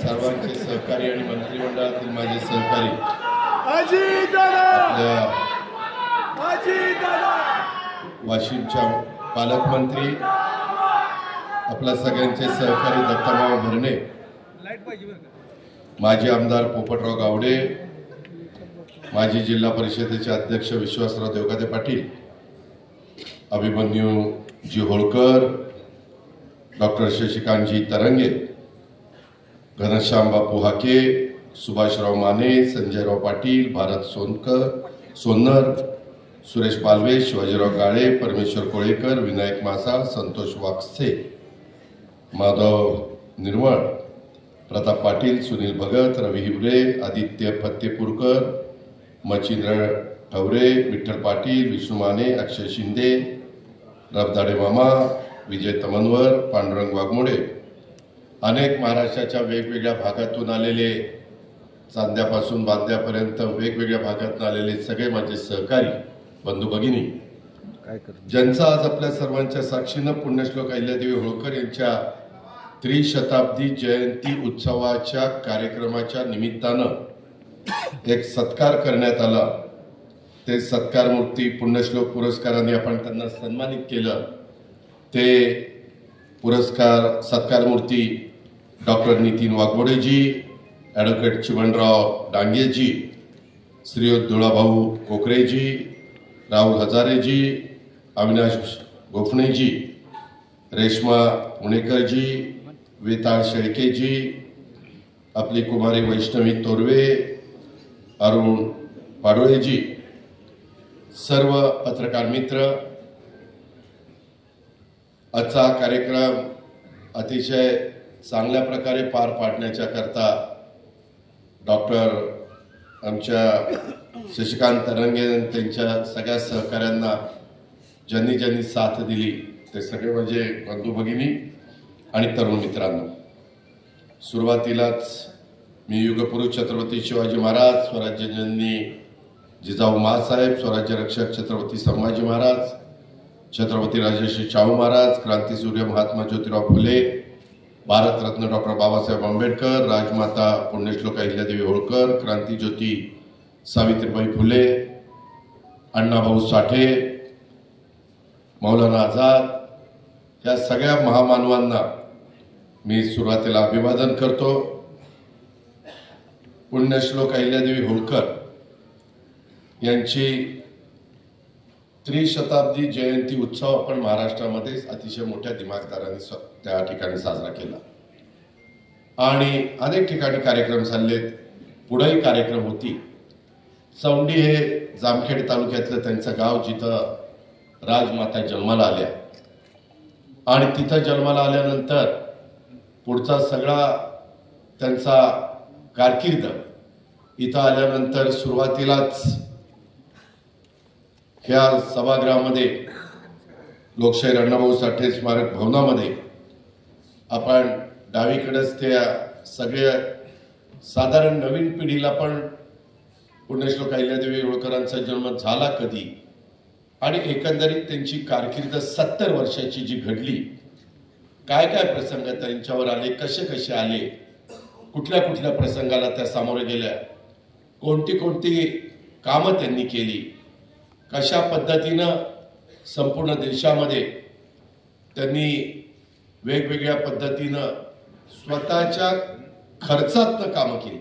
सर्वांचे सहकारी आणि मंत्रिमंडळातील माझे सहकारी वाशिमच्या पालकमंत्री आपल्या सगळ्यांचे सहकारी दत्ताभाऊ भरणे, माजी आमदार पोपटराव गावडे, माजी जिल्हा परिषदेचे अध्यक्ष विश्वासराव देवकाते पाटील, अभिमन्यू जी होळकर, डॉक्टर शशिकांतजी तरंगे, घनश्याम बापू हाके, सुभाषराव माने, संजयराव पाटील, भारत सोनर, सुरेश पालवे, शिवाजीराव गाळे, परमेश्वर कोळेकर, विनायक मासा, संतोष वागसे, माधव निर्मळ, प्रताप पाटील, सुनील भगत, रवी हिवरे, आदित्य फत्तेपूरकर, मच्छिंद्र ठवरे, विठ्ठल पाटील, विष्णू माने, अक्षय शिंदे, रबदाडे मामा, विजय तमनवर, पांडुरंग वाघमोडे, अनेक महाराष्ट्राच्या वेगवेगळ्या भागातून आलेले, चांद्यापासून बांद्यापर्यंत वेगवेगळ्या भागातून आलेले सगळे माझे सहकारी बंधू भगिनी, ज्यांचा आज आपल्या सर्वांच्या साक्षीनं पुण्यश्लोक अहिल्यादेवी होळकर यांच्या त्रिशताब्दी जयंती उत्सवाच्या कार्यक्रमाच्या निमित्तानं एक सत्कार करण्यात आला। ते सत्कार मूर्ती पुण्यश्लोक पुरस्काराने आपण त्यांना सन्मानित केलं। ते पुरस्कार सत्कार मूर्ती डॉक्टर नितीन वाघमोडेजी, ॲडव्होकेट चिमणराव डांगेजी, श्रीयुत दुळाभाऊ कोकरेजी, राहुल हजारेजी, अविनाश गोफणेजी, रेश्मा मुणेकरजी, वेताळ शेळकेजी, आपली कुमारी वैष्णवी तोरवे, अरुण पाडोळेजी, सर्व पत्रकार मित्र, आजचा कार्यक्रम अतिशय चांगल्या प्रकारे पार पाडण्याच्या करता डॉक्टर आमच्या शशिकांत तरंगे त्यांच्या सगळ्या सहकाऱ्यांना ज्यांनी साथ दिली ते सगळे माझे बंधू भगिनी आणि तरुण मित्रांनो, सुरुवातीलाच मी युगपुरुष छत्रपती शिवाजी महाराज, स्वराज्यजननी जिजाऊ माँसाहेब, स्वराज्य रक्षक छत्रपती संभाजी महाराज, छत्रपती राजर्षी शाहू महाराज, क्रांतीसूर्य महात्मा ज्योतिराव फुले, भारतरत्न डॉक्टर बाबासाहेब आंबेडकर, राजमाता पुण्यश्लोक अहिल्यादेवी होळकर, क्रांतीज्योती सावित्रीबाई फुले, अण्णाभाऊ साठे, मौलाना आझाद, या सगळ्या महामानवांना मी सुरुवातीला अभिवादन करतो। पुण्यश्लोक अहिल्यादेवी होळकर यांची त्रिशताब्दी जयंती उत्सव आपण महाराष्ट्रामध्ये अतिशय मोठ्या दिमागदाराने त्या ठिकाणी साजरा केला आणि अनेक ठिकाणी कार्यक्रम झालेत, पुढेही कार्यक्रम होती। चौंडी हे जामखेड तालुक्यातलं त्यांचं गाव, जिथं राजमाता जन्माला आल्या आणि तिथं जन्माला आल्यानंतर पुढचा सगळा त्यांचा कारकीर्द इथं आल्यानंतर सुरुवातीलाच ह्या सभागृहामध्ये लोकशाहीर अण्णाभाऊ साठे स्मारक भवनामध्ये आपण डावीकडेच त्या सगळ्या साधारण नवीन पिढीला पण पुण्यश्लोक अहिल्यादेवी होळकरांचा जन्म झाला कधी आणि एकंदरीत त्यांची कारकीर्द 70 वर्षाची जी घडली, काय काय प्रसंग त्यांच्यावर आले, कसे कसे आले, कुठल्या कुठल्या प्रसंगाला त्या सामोरे गेल्या, कोणती कामं त्यांनी केली, कशा पद्धतीनं संपूर्ण देशामध्ये त्यांनी वेगवेगळ्या पद्धतीनं स्वतःच्या खर्चातनं कामं केली।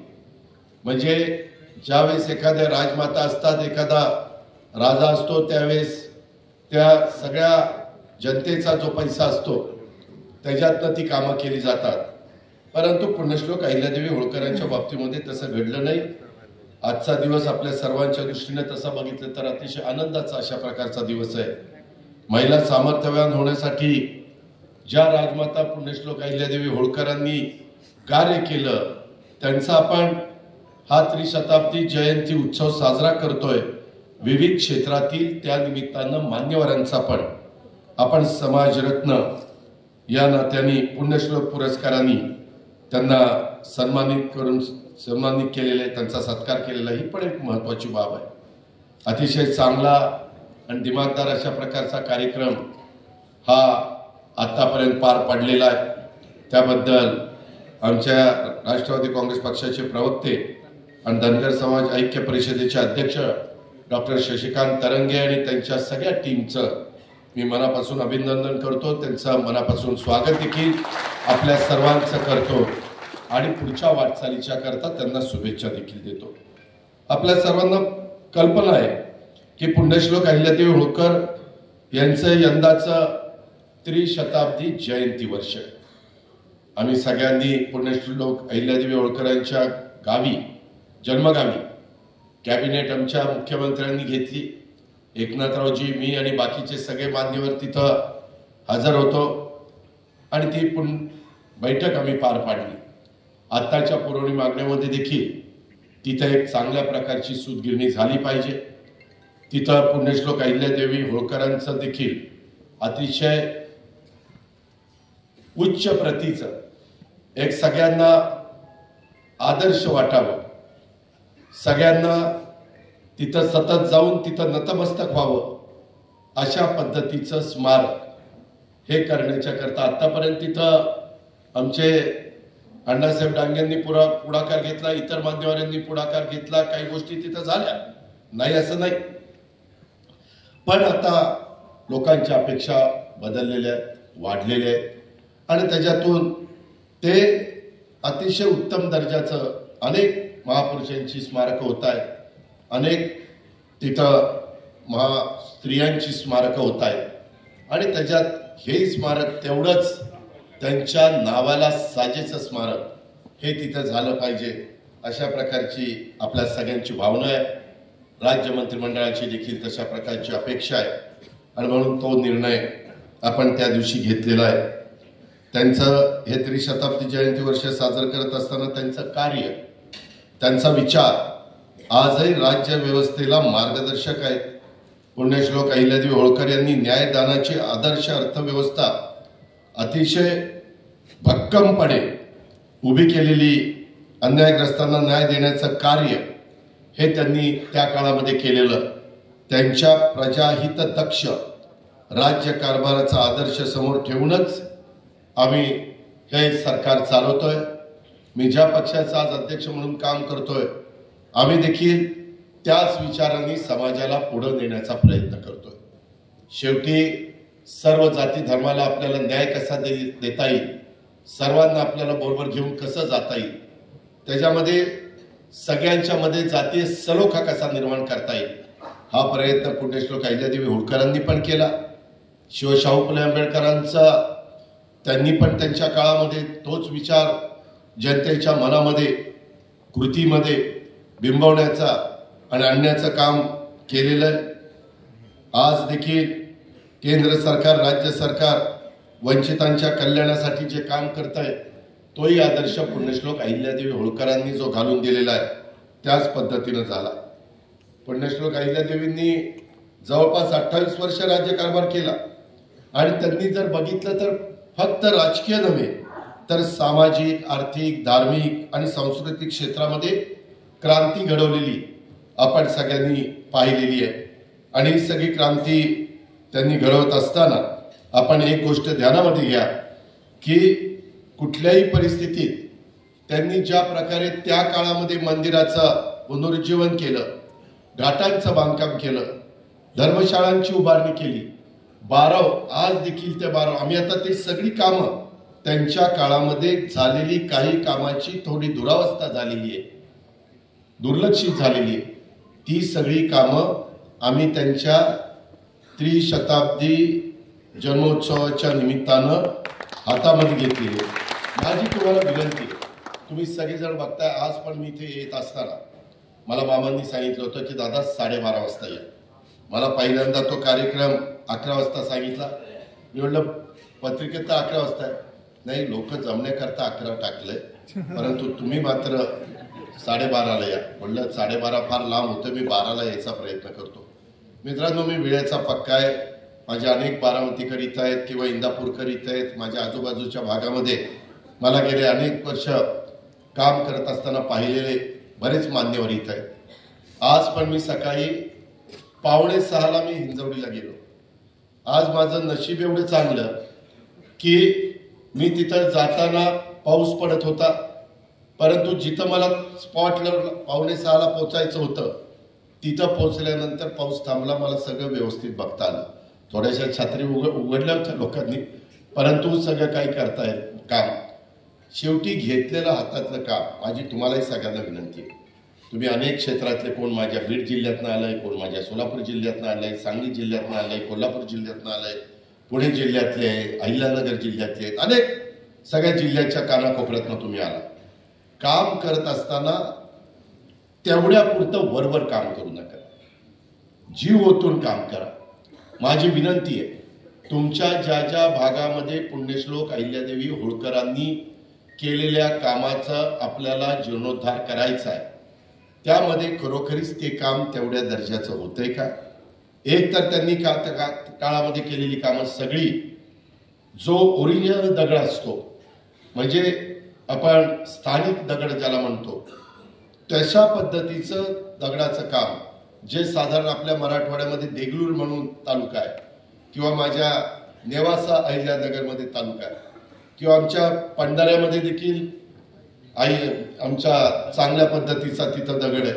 म्हणजे ज्यावेळेस एखाद्या राजमाता असतात, एखादा राजा असतो, त्यावेळेस त्या सगळ्या जनतेचा जो पैसा असतो त्याच्यातनं ती कामं केली जातात, परंतु पुण्यश्लोक अहिल्यादेवी होळकरांच्या बाबतीमध्ये तसं घडलं नाही। आजचा दिवस आपल्या सर्वांच्या दृष्टीने तसा बघितलं तर अतिशय आनंदाचा अशा प्रकारचा दिवस आहे। महिला सामर्थ्यवान होण्यासाठी ज्या राजमाता पुण्यश्लोक अहिल्यादेवी होळकरांनी कार्य केलं, त्यांचा आपण हा त्रिशताब्दी जयंती उत्सव साजरा करतोय। विविध क्षेत्रातील त्या निमित्तानं मान्यवरांचा पण आपण समाजरत्न या नात्याने पुण्यश्लोक पुरस्कारांनी त्यांना सन्मानित केलेले, त्यांचा सत्कार केलेला, ही पण एक महत्त्वाची बाब आहे। अतिशय चांगला आणि दिमागदार अशा प्रकारचा कार्यक्रम हा आतापर्यंत पार पडलेला आहे, त्याबद्दल आमच्या राष्ट्रवादी काँग्रेस पक्षाचे प्रवक्ते आणि धनगर समाज ऐक्य परिषदेचे अध्यक्ष डॉक्टर शशिकांत तरंगे आणि त्यांच्या सगळ्या टीमचं मी मनापासून अभिनंदन करतो, त्यांचं मनापासून स्वागत देखील आपल्या सर्वांचं करतो आणि पुढच्या वाटचालीच्या करता त्यांना शुभेच्छा देखील देतो। आपल्या सर्वांना कल्पना आहे की पुण्यश्लोक अहिल्यादेवी होळकर यांचं यंदाचं त्रिशताब्दी जयंती वर्ष। आम्ही सगळ्यांनी पुण्यश्लोक अहिल्यादेवी होळकरांच्या गावी जन्मगावी कॅबिनेट आमच्या मुख्यमंत्र्यांनी घेतली। एकनाथरावजी, मी आणि बाकीचे सगळे मान्यवर तिथं हजर होतो आणि ती बैठक आम्ही पार पाडली। आत्ताच्या पुरवणी मागण्यामध्ये देखील तिथं एक चांगल्या प्रकारची सूतगिरणी झाली पाहिजे। तिथं पुण्यश्लोक अहिल्यादेवी होळकरांचं देखील अतिशय उच्च प्रतीचं एक सगळ्यांना आदर्श वाटावं, सगळ्यांना तिथं सतत जाऊन तिथं नतमस्तक व्हावं अशा पद्धतीचं स्मारक हे करण्याच्या करता आतापर्यंत तिथं आमचे अण्णासाहेब डांगेंनी पुढाकार घेतला, इतर मान्यवरांनी पुढाकार घेतला, काही गोष्टी तिथं झाल्या नाही असं नाही, पण आता लोकांच्या अपेक्षा बदललेल्या वाढलेल्या आहेत आणि त्याच्यातून ते अतिशय उत्तम दर्जाचं अनेक महापुरुषांची स्मारकं होत आहेत, अनेक तिथं स्त्रियांची स्मारकं होत आहेत आणि त्याच्यात हे स्मारक तेवढंच त्यांच्या नावाला साजेचं स्मारक हे तिथं झालं पाहिजे अशा प्रकारची आपल्या सगळ्यांची भावना आहे। राज्य मंत्रिमंडळाची देखील तशा प्रकारची अपेक्षा आहे आणि म्हणून तो निर्णय आपण त्या दिवशी घेतलेला आहे। त्यांचं हे त्रिशताब्दी जयंती वर्ष साजरं करत असताना त्यांचं कार्य, त्यांचा विचार आजही राज्य व्यवस्थेला मार्गदर्शक आहेत। पुण्यश्लोक अहिल्यादेवी होळकर यांनी न्यायदानाची आदर्श अर्थव्यवस्था अतिशय भक्कमपणे उभी केलेली, अन्यायग्रस्तांना न्याय देण्याचं कार्य हे त्यांनी त्या काळामध्ये केलेलं। त्यांच्या प्रजाहित दक्ष राज्य कारभाराचा आदर्श समोर ठेवूनच आम्ही हे सरकार चालवतोय। मी ज्या पक्षाचा आज अध्यक्ष म्हणून काम करतोय, आम्ही देखील त्याच विचारांनी समाजाला पुढे नेण्याचा प्रयत्न करतोय। शेवटी सर्व जाती धर्माला आपल्याला न्याय कसा देता येईल, सर्वांना आपल्याला बरोबर घेऊन कसं जाता येईल, त्याच्यामध्ये सगळ्यांच्या मध्ये जातीय सलोखा कसा निर्माण करता येईल हा प्रयत्न पुण्यश्लोक अहिल्यादेवी होळकरांनी पण केला। शिवशाहू फुले आंबेडकरांचा त्यांनी पण त्यांच्या काळामध्ये तोच विचार जनतेच्या मनामध्ये कृतीमध्ये बिंबवण्याचा आणि आणण्याचं काम केलेलं आहे। आज देखील केंद्र सरकार, राज्य सरकार वंचितांच्या कल्याणासाठी जे काम करत आहे तोही आदर्श पुण्यश्लोक अहिल्यादेवी होळकरांनी जो घालून दिलेला आहे त्याच पद्धतीनं झाला। पुण्यश्लोक अहिल्यादेवींनी जवळपास 28 वर्ष राज्यकारभार केला आणि त्यांनी जर बघितलं तर फक्त राजकीय नव्हे तर सामाजिक, आर्थिक, धार्मिक आणि सांस्कृतिक क्षेत्रामध्ये क्रांती घडवलेली आपण सगळ्यांनी पाहिलेली आहे आणि ही सगळी क्रांती त्यांनी घडवत असताना आपण एक गोष्ट ध्यानामध्ये घ्या की कुठल्याही परिस्थितीत त्यांनी ज्या प्रकारे त्या काळामध्ये मंदिराचं पुनरुज्जीवन केलं, घाटांचं बांधकाम केलं, धर्मशाळांची उभारणी केली, 12 आज देखील ते 12 आम्ही आता ते सगळी कामं त्यांच्या काळामध्ये झालेली काही कामाची थोडी दुरावस्था झालेली आहे, दुर्लक्षित झालेली आहे, ती सगळी कामं आम्ही त्यांच्या त्रिशताब्दी जन्मोत्सवाच्या निमित्तानं हातामध्ये घेतलेली आहे। माझी तुम्हाला विनंती आहे, तुम्ही सगळेजण बघताय, आज पण मी इथे येत असताना मला मामांनी सांगितलं होतं की दादा 12:30 वाजता या। मला पहिल्यांदा तो कार्यक्रम 11 वाजता सांगितला। मी म्हटलं पत्रिकेत तर 11 वाजता आहे, नाही लोक जमण्याकरता 11 टाकलंय, परंतु तुम्ही मात्र 12:30ला या। म्हटलं 12:30 फार लांब होतं, मी 12ला यायचा प्रयत्न करतो। मित्रांनो, मी वेळेचा पक्का आहे, माझे अनेक बारामतीकर इथं आहेत किंवा इंदापूरकर इथं आहेत, माझ्या आजूबाजूच्या भागामध्ये मला गेले अनेक वर्ष काम करत असताना पाहिलेले बरेच मान्यवर इथं आहेत। आज पण मी सकाळी 5:45ला मी हिंजवडीला गेलो। आज माझं नशीब एवढं चांगलं की मी तिथं जाताना पाऊस पडत होता, परंतु जिथं मला स्पॉटला 5:45ला पोचायचं होतं तिथं पोहोचल्यानंतर पाऊस थांबला. मला सगळं व्यवस्थित बघता आलं. थोड्याशा छत्री उघडल्या होत्या लोकांनी, परंतु सगळं काही करतायत काम. शेवटी घेतलेलं हातातलं काम माझी तुम्हालाही सगळ्यांना विनंती आहे. तुम्ही अनेक क्षेत्रातले, कोण माझ्या बीड जिल्ह्यातनं आलंय, कोण माझ्या सोलापूर जिल्ह्यातनं आलंय, सांगली जिल्ह्यातनं आलंय, कोल्हापूर जिल्ह्यातनं आलंय, पुणे जिल्ह्यातले, अहिल्यानगर जिल्ह्यातले, अनेक सगळ्या जिल्ह्याच्या कानाकोपऱ्यातनं तुम्ही आला. काम करत असताना तेवढ्या पुरतं वरवर काम करू नका, जीव ओतून काम करा. माझी विनंती आहे, तुमच्या ज्या ज्या भागामध्ये पुण्यश्लोक अहिल्यादेवी होळकरांनी केलेल्या कामाचा आपल्याला जीर्णोद्धार करायचा आहे, त्यामध्ये खरोखरीच ते काम तेवढ्या दर्जाचं होतंय का? एक तर त्यांनी काळामध्ये केलेली कामं सगळी जो ओरिजिनल दगड असतो, म्हणजे आपण स्थानिक दगड ज्याला म्हणतो, तशा पद्धतीचं दगडाचं काम, जे साधारण आपल्या मराठवाड्यामध्ये देगलूर म्हणून तालुका आहे, किंवा माझ्या नेवासा अहिल्यानगरमध्ये तालुका आहे, किंवा आमच्या पंढऱ्यामध्ये देखील आमच्या चांगल्या पद्धतीचा तिथं दगड आहे.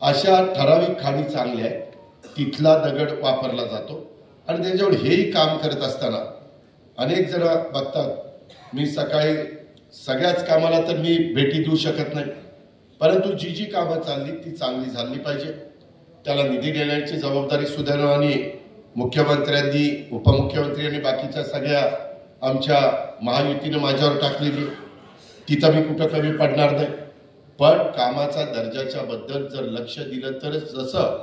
अशा ठराविक खाणी चांगल्या आहेत, तिथला दगड वापरला जातो. आणि त्याच्यावर हेही काम करत असताना अनेक जण बघतात, मी सकाळी सगळ्याच कामाला तर मी भेटी देऊ शकत नाही, परंतु जी जी कामं चालली ती चांगली झाली पाहिजे. त्याला निधी देण्याची जबाबदारी सुदैवाने मुख्यमंत्र्यांनी, उपमुख्यमंत्री आणि बाकीच्या सगळ्या आमच्या महायुतीनं माझ्यावर टाकलेली. तिथं मी कुठं कमी पडणार नाही. पण कामाचा दर्जाच्या बद्दल जर लक्ष दिलं तर, जसं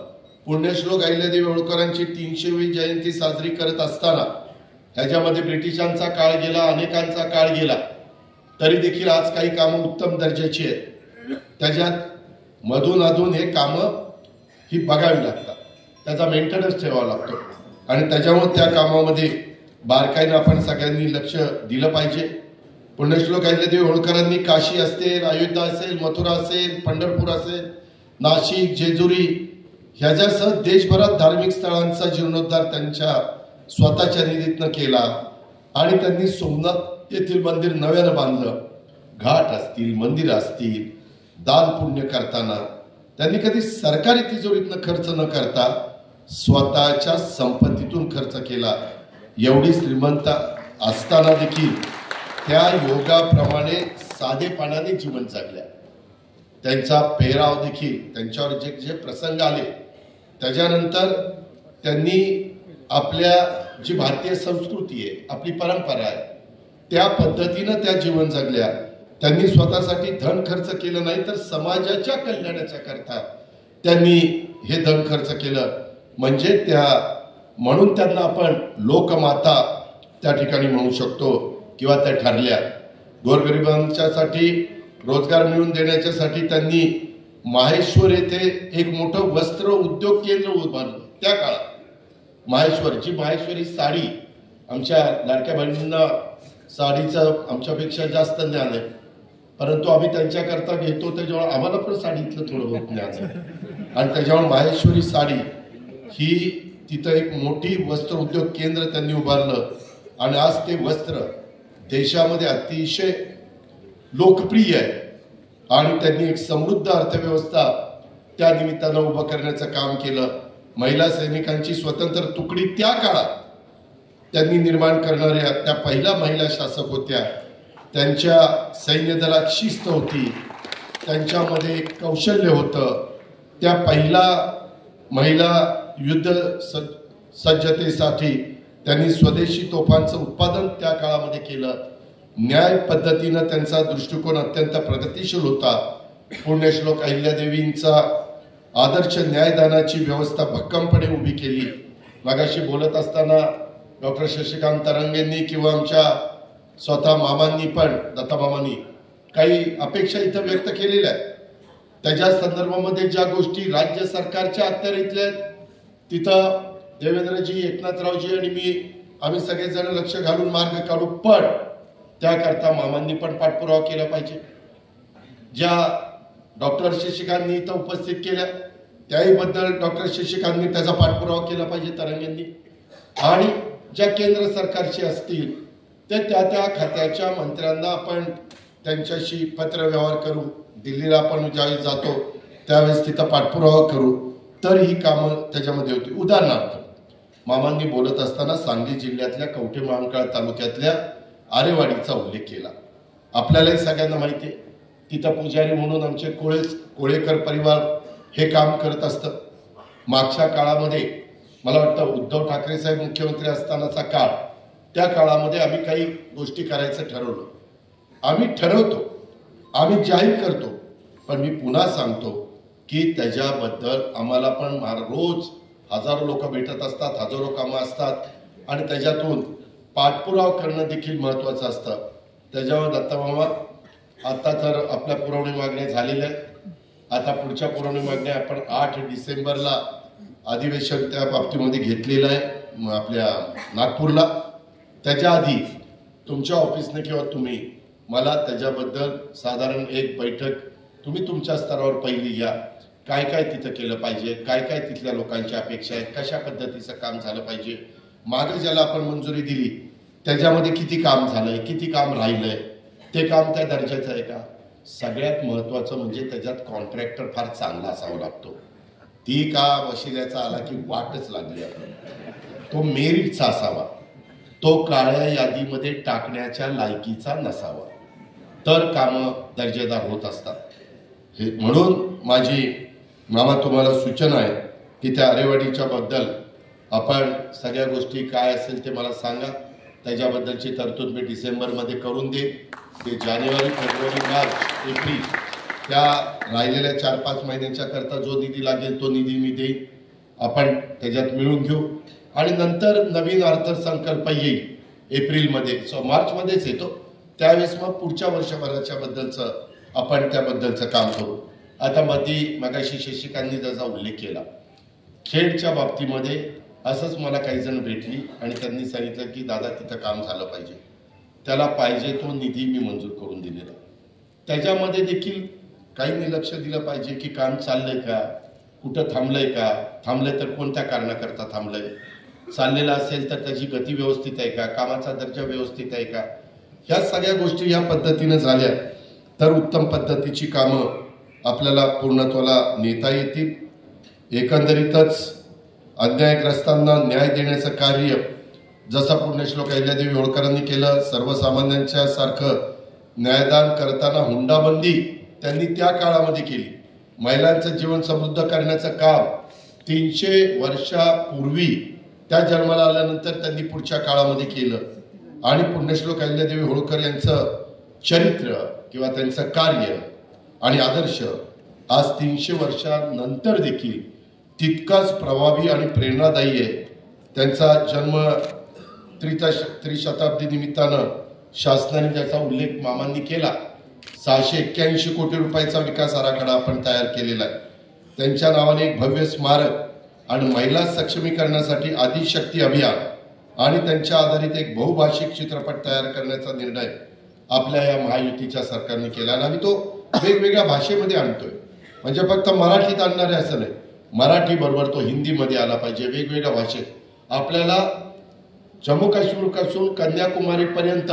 पुण्यश्लोक अहिल्यादेवी होळकरांची 300वी जयंती साजरी करत असताना ह्याच्यामध्ये ब्रिटिशांचा काळ गेला, अनेकांचा काळ गेला, तरी देखील आज काही कामं उत्तम दर्जाची आहेत. त्याच्यात मधून अधून हे कामं ही बघावी लागतात, त्याचा मेंटेनन्स ठेवावा लागतो. आणि त्याच्यामुळे त्या कामामध्ये बारकाईनं आपण सगळ्यांनी लक्ष दिलं पाहिजे. पुण्यश्लोक अहिल्यादेवी होळकरांनी काशी असेल, अयोध्या असेल, मथुरा असेल, पंढरपूर असेल, नाशिक, जेजुरी ह्याच्यासह देशभरात धार्मिक स्थळांचा जीर्णोद्धार त्यांच्या स्वतःच्या निधीतनं केला. आणि त्यांनी सोमनाथ येथील मंदिर नव्यानं बांधलं. घाट असतील, मंदिर असतील, दान पुण्य करताना त्यांनी कधी सरकारी तिजोरीतनं खर्च न करता स्वतःच्या संपत्तीतून खर्च केला. एवढी श्रीमंत असताना देखील त्या योगाप्रमाणे साधेपणाने जीवन जगल्या. त्यांचा पेहराव देखील, त्यांच्यावर जे जे प्रसंग आले त्याच्यानंतर त्यांनी आपल्या जी भारतीय संस्कृती आहे, आपली परंपरा आहे, त्या पद्धतीनं त्या जीवन जगल्या. त्यांनी स्वतःसाठी धन खर्च केलं नाही, तर समाजाच्या कल्याणाच्या करता त्यांनी हे धन खर्च केलं. म्हणजे म्हणून त्यांना आपण लोकमाता त्या ठिकाणी म्हणू शकतो, किंवा त्या ठरल्या. गोरगरिबांच्यासाठी रोजगार मिळवून देण्याच्यासाठी त्यांनी माहेश्वर येथे एक मोठं वस्त्र उद्योग केंद्र उभारलं. त्या काळात माहेश्वरी साडी, आमच्या लाडक्या बहिणींना साडीचं आमच्यापेक्षा जास्त ज्ञान आहे, परंतु आम्ही त्यांच्याकरता घेतो, त्याच्यामुळे आम्हाला पण साडीतलं थोडं बहुत ज्ञान आहे. आणि त्याच्यामुळे माहेश्वरी साडी ही तिथं एक मोठी वस्त्र उद्योग केंद्र त्यांनी उभारलं. आणि आज ते वस्त्र देशामध्ये अतिशय लोकप्रिय आहे. आणि त्यांनी एक समृद्ध अर्थव्यवस्था त्या निमित्तानं उभं करण्याचं काम केलं. महिला सैनिकांची स्वतंत्र तुकडी त्या काळात त्यांनी निर्माण करणाऱ्या त्या पहिल्या महिला शासक होत्या. त्यांच्या सैन्य दलात शिस्त होती, त्यांच्यामध्ये कौशल्य होतं. त्या पहिला महिला युद्ध सज्जतेसाठी त्यांनी स्वदेशी तोफांचं उत्पादन त्या काळामध्ये केलं. न्याय पद्धतीनं त्यांचा दृष्टिकोन अत्यंत प्रगतिशील होता. पुण्यश्लोक अहिल्यादेवींचा आदर्श न्यायदानाची व्यवस्था भक्कमपणे उभी केली. मगाशी बोलत असताना डॉक्टर शशिकांत तरंगेंनी किंवा आमच्या स्वतः मामांनी पण, दत्तामामांनी काही अपेक्षा इथं व्यक्त केलेल्या आहेत. त्याच्या संदर्भामध्ये ज्या गोष्टी राज्य सरकारच्या अखत्यारीतल्या आहेत, तिथं देवेंद्रजी, एकनाथरावजी आणि आम्ही सगळेजण लक्ष घालून मार्ग काढू. पण त्याकरता मामांनी पण पाठपुरावा केला पाहिजे. ज्या डॉक्टर शशिकांतनी इथं उपस्थित केल्या त्याही बद्दल डॉक्टर शशिकांतनी त्याचा पाठपुरावा केला पाहिजे, तरंगेंनी. आणि ज्या केंद्र सरकारचे असतील ते त्या खात्याच्या मंत्र्यांना आपण त्यांच्याशी पत्रव्यवहार करू, दिल्लीला आपण ज्यावेळेस जातो त्यावेळेस तिथं पाठपुरावा करू, तर ही कामं त्याच्यामध्ये होती. उदाहरणार्थ मामांनी बोलत असताना सांगली जिल्ह्यातल्या कवठे महांकाळ तालुक्यातल्या आरेवाडीचा उल्लेख केला. आपल्यालाही सगळ्यांना माहिती आहे, तिथं पुजारी म्हणून आमचे कोळेकर परिवार हे काम करत असतं. मागच्या काळामध्ये मला वाटतं उद्धव ठाकरे साहेब मुख्यमंत्री असतानाचा काळ, त्या काळामध्ये आम्ही काही गोष्टी करायचं ठरवलं. आम्ही ठरवतो, आम्ही जाहीर करतो, पण मी पुन्हा सांगतो की त्याच्याबद्दल आम्हाला पण रोज हजारो लोक भेटत असतात, हजारो कामं असतात आणि त्याच्यातून पाठपुरावा करणं देखील महत्त्वाचं असतं. त्याच्यावर दत्तामामा आता तर आपल्या पुरवणी मागण्या झालेल्या आहेत. आता पुढच्या पुरवणी मागण्या आपण 8 डिसेंबरला अधिवेशन त्या बाबतीमध्ये घेतलेलं आहे आपल्या नागपूरला. त्याच्या आधी तुमच्या ऑफिसने किंवा तुम्ही मला त्याच्याबद्दल साधारण एक बैठक तुम्ही तुमच्या स्तरावर पहिली घ्या. काय काय तिथं केलं पाहिजे, काय काय तिथल्या लोकांच्या अपेक्षा आहेत, कशा पद्धतीचं काम झालं पाहिजे, मागे ज्याला आपण मंजुरी दिली त्याच्यामध्ये किती काम झालंय, किती काम राहिलंय, ते काम त्या दर्जाचं आहे का. सगळ्यात महत्त्वाचं म्हणजे त्याच्यात कॉन्ट्रॅक्टर फार चांगला असावा लागतो. ती का वशिल्याचा आला की वाटच लागली आपण, तो मेरिटचा असावा, तो काळ्या यादीमध्ये टाकण्याच्या लायकीचा नसावा, तर कामं दर्जेदार होत असतात. हे म्हणून माझी मामा तुम्हाला सूचना आहे की त्या आरेवाडीच्या बद्दल आपण सगळ्या गोष्टी काय असेल ते मला सांगा. त्याच्याबद्दलची तरतूद मी डिसेंबरमध्ये करून देईन. ते जानेवारी, फेब्रुवारी, मार्च, एप्रिल त्या राहिलेल्या 4-5 महिन्यांच्या करता जो निधी लागेल तो निधी मी देईन. आपण त्याच्यात मिळून घेऊ आणि नंतर नवीन अर्थसंकल्प येईल एप्रिलमध्ये, मार्चमध्येच येतो, त्यावेळेस मग पुढच्या वर्षभराच्या बद्दलचं आपण त्याबद्दलचं काम करू. आता मगाशी शिक्षकांनी त्याचा उल्लेख केला, खेडच्या बाबतीमध्ये असंच मला काही जण भेटली आणि त्यांनी सांगितलं की दादा तिथं काम झालं पाहिजे, त्याला पाहिजे तो निधी मी मंजूर करून दिलेला. त्याच्यामध्ये देखील काहींनी लक्ष दिलं पाहिजे की काम चाललंय का, कुठं थांबलंय का, थांबलंय तर कोणत्या कारणाकरता थांबलंय, चाललेलं असेल तर त्याची गती व्यवस्थित आहे का, कामाचा दर्जा व्यवस्थित आहे का. ह्या सगळ्या गोष्टी या पद्धतीनं झाल्या तर उत्तम पद्धतीची कामं आपल्याला पूर्णत्वाला नेता येतील. एकंदरीतच अन्यायग्रस्तांना न्याय देण्याचं कार्य जसं पुण्यश्लोक अहिल्यादेवी होळकरांनी केलं, सर्वसामान्यांच्या सारखं न्यायदान करताना हुंडाबंदी त्यांनी त्या काळामध्ये केली. महिलांचं जीवन समृद्ध करण्याचं काम 300 वर्षापूर्वी त्या जन्माला आल्यानंतर त्यांनी पुढच्या काळामध्ये केलं. आणि पुण्यश्लोक अहिल्यादेवी होळकर यांचं चरित्र किंवा त्यांचं कार्य आणि आदर्श आज 300 वर्षानंतर देखील तितकाच प्रभावी आणि प्रेरणादायी आहे. त्यांचा जन्म त्रिशताब्दी निमित्तानं शासनाने ज्याचा उल्लेख मामांनी केला, 681 कोटी रुपयाचा विकास आराखडा आपण तयार केलेला आहे. त्यांच्या नावाने एक भव्य स्मारक आणि महिला सक्षमीकरणासाठी आदिशक्ती अभियान आणि त्यांच्या आधारित एक बहुभाषिक चित्रपट तयार करण्याचा निर्णय आपल्या या महायुतीच्या सरकारने केला आणि आम्ही तो वेगवेगळ्या भाषेमध्ये आणतोय. म्हणजे फक्त मराठीत आणणारे असं नाही, मराठी बरोबर तो हिंदीमध्ये आला पाहिजे, वेगवेगळ्या भाषेत. आपल्याला जम्मू काश्मीरपासून कन्याकुमारीपर्यंत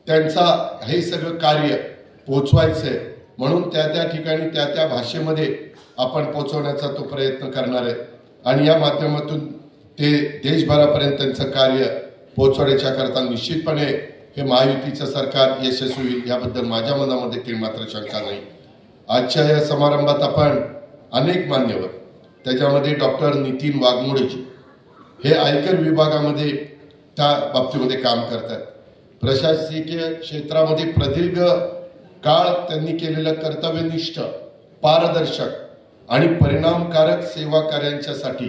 त्यांचा हे सगळं कार्य पोचवायचंय, म्हणून त्या ठिकाणी त्या भाषेमध्ये आपण पोचवण्याचा तो प्रयत्न करणार आहे आणि या माध्यमातून ते देशभरापर्यंत त्यांचं कार्य पोचवण्याच्या करता निश्चितपणे हे महायुतीचं सरकार यशस्वी होईल याबद्दल माझ्या मनामध्ये काही मात्र शंका नाही. आजच्या या समारंभात आपण अनेक मान्यवर, त्याच्यामध्ये डॉक्टर नितीन वाघमोडेजी हे आयकर विभागामध्ये त्या बाबतीमध्ये काम करतात. प्रशासकीय क्षेत्रामध्ये प्रदीर्घ काळ त्यांनी केलेलं कर्तव्यनिष्ठ, पारदर्शक आणि परिणामकारक सेवा कार्यांच्यासाठी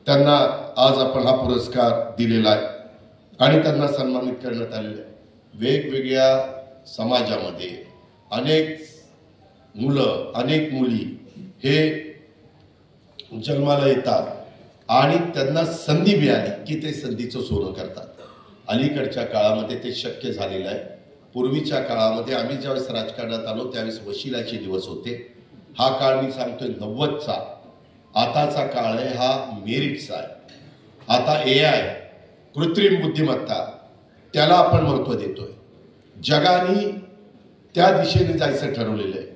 त्यांना आज आपण हा पुरस्कार दिलेला आहे आणि त्यांना सन्मानित करण्यात आलेलं आहे. वेगवेगळ्या समाजामध्ये अनेक मुलं, अनेक मुली हे जन्माला येतात आणि त्यांना संधी मिळाली की ते संधीचं सोनं करतात. अलीकडच्या काळामध्ये ते शक्य झालेलं आहे. पूर्वीच्या काळामध्ये आम्ही ज्यावेळेस राजकारणात आलो त्यावेळेस वशिलाचे दिवस होते. हा काळ मी सांगतोय 90चा. आताचा काळ आहे हा मेरिटचा आहे. आता AI, कृत्रिम बुद्धिमत्ता, त्याला आपण महत्त्व देतोय. जगाने त्या दिशेने जायचं ठरवलेलं आहे.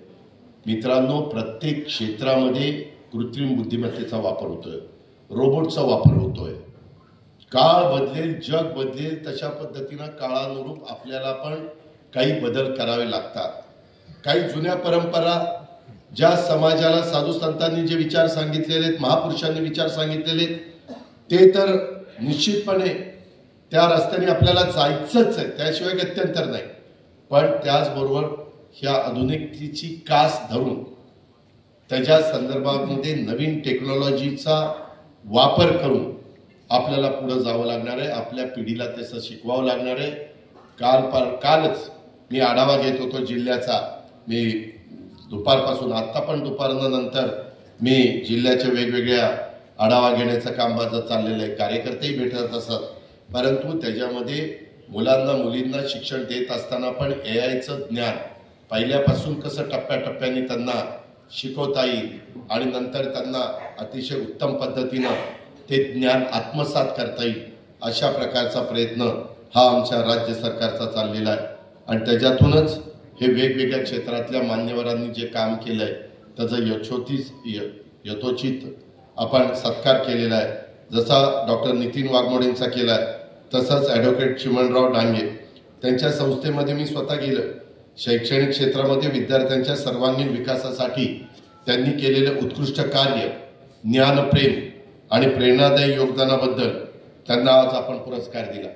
मित्रांनो, प्रत्येक क्षेत्रामध्ये कृत्रिम बुद्धिमत्तेचा वापर होतोय, रोबोटचा वापर होतोय. काळ बदलेल, जग बदलेल, तशा पद्धतीनं काळानुरूप आपल्याला पण काही बदल करावे लागतात. काही जुन्या परंपरा, ज्या समाजाला साधू संतांनी जे विचार सांगितलेले आहेत, महापुरुषांनी विचार सांगितलेले, ते तर निश्चितपणे त्या रस्त्याने आपल्याला जायचंच आहे, त्याशिवाय गत्यंतर नाही. पण त्याचबरोबर ह्या आधुनिकतेची कास धरून त्याच्या संदर्भामध्ये नवीन टेक्नॉलॉजीचा वापर करून आपल्याला पुढे जावं लागणार आहे. आपल्या पिढीला तसं शिकवावं लागणार आहे. कालच मी आढावा घेत होतो जिल्ह्याचा. मी दुपारपासून, आत्ता पण दुपारनंतर मी जिल्ह्याच्या वेगवेगळ्या आढावा घेण्याचं काम माझं चाललेलं आहे. कार्यकर्तेही भेटत असतात, परंतु त्याच्यामध्ये मुलांना मुलींना शिक्षण देत असताना पण AIचं ज्ञान पहिल्यापासून कसं टप्प्याटप्प्याने त्यांना शिकवता येईल आणि नंतर त्यांना अतिशय उत्तम पद्धतीनं ते ज्ञान आत्मसात करता येईल, अशा प्रकारचा प्रयत्न हा आमच्या राज्य सरकारचा चाललेला आहे. आणि त्याच्यातूनच हे वेगवेगळ्या क्षेत्रातल्या मान्यवरांनी जे काम केलं आहे त्याचं यथोचित आपण सत्कार केलेला आहे. जसा डॉक्टर नितीन वाघमोडेंचा केला आहे, तसंच ॲडव्होकेट चिमणराव डांगे त्यांच्या संस्थेमध्ये मी स्वतः गेलो. शैक्षणिक क्षेत्रामध्ये विद्यार्थ्यांच्या सर्वांगीण विकासासाठी त्यांनी केलेले उत्कृष्ट कार्य, ज्ञानप्रेम आणि प्रेरणादायी योगदानाबद्दल त्यांना आज आपण पुरस्कार दिला.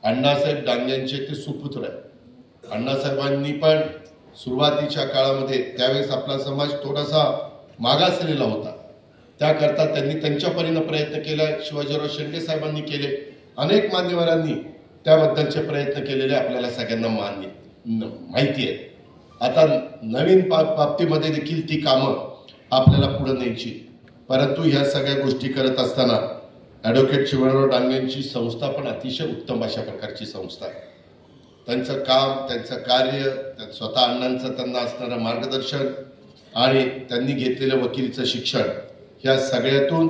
अण्णासाहेब डांगेंचे ते सुपुत्र आहे. अण्णासाहेबांनी पण सुरुवातीच्या काळामध्ये त्यावेळेस आपला समाज थोडासा मागासलेला होता, त्याकरता त्यांनी त्यांच्या परीने प्रयत्न केला. शिवाजीराव शेंडे साहेबांनी केले, अनेक मान्यवरांनी त्याबद्दलचे प्रयत्न केलेले आपल्याला सगळ्यांना माहिती आहे. आता नवीन बाबतीमध्ये देखील ती कामं आपल्याला पुढे न्यायची. परंतु ह्या सगळ्या गोष्टी करत असताना ॲडव्होकेट चिमणराव डांगेंची संस्था पण अतिशय उत्तम अशा प्रकारची संस्था आहे. त्यांचं काम, त्यांचं कार्य, स्वतः अण्णांचं त्यांना असणारं मार्गदर्शन आणि त्यांनी घेतलेलं वकिलीचं शिक्षण, ह्या सगळ्यातून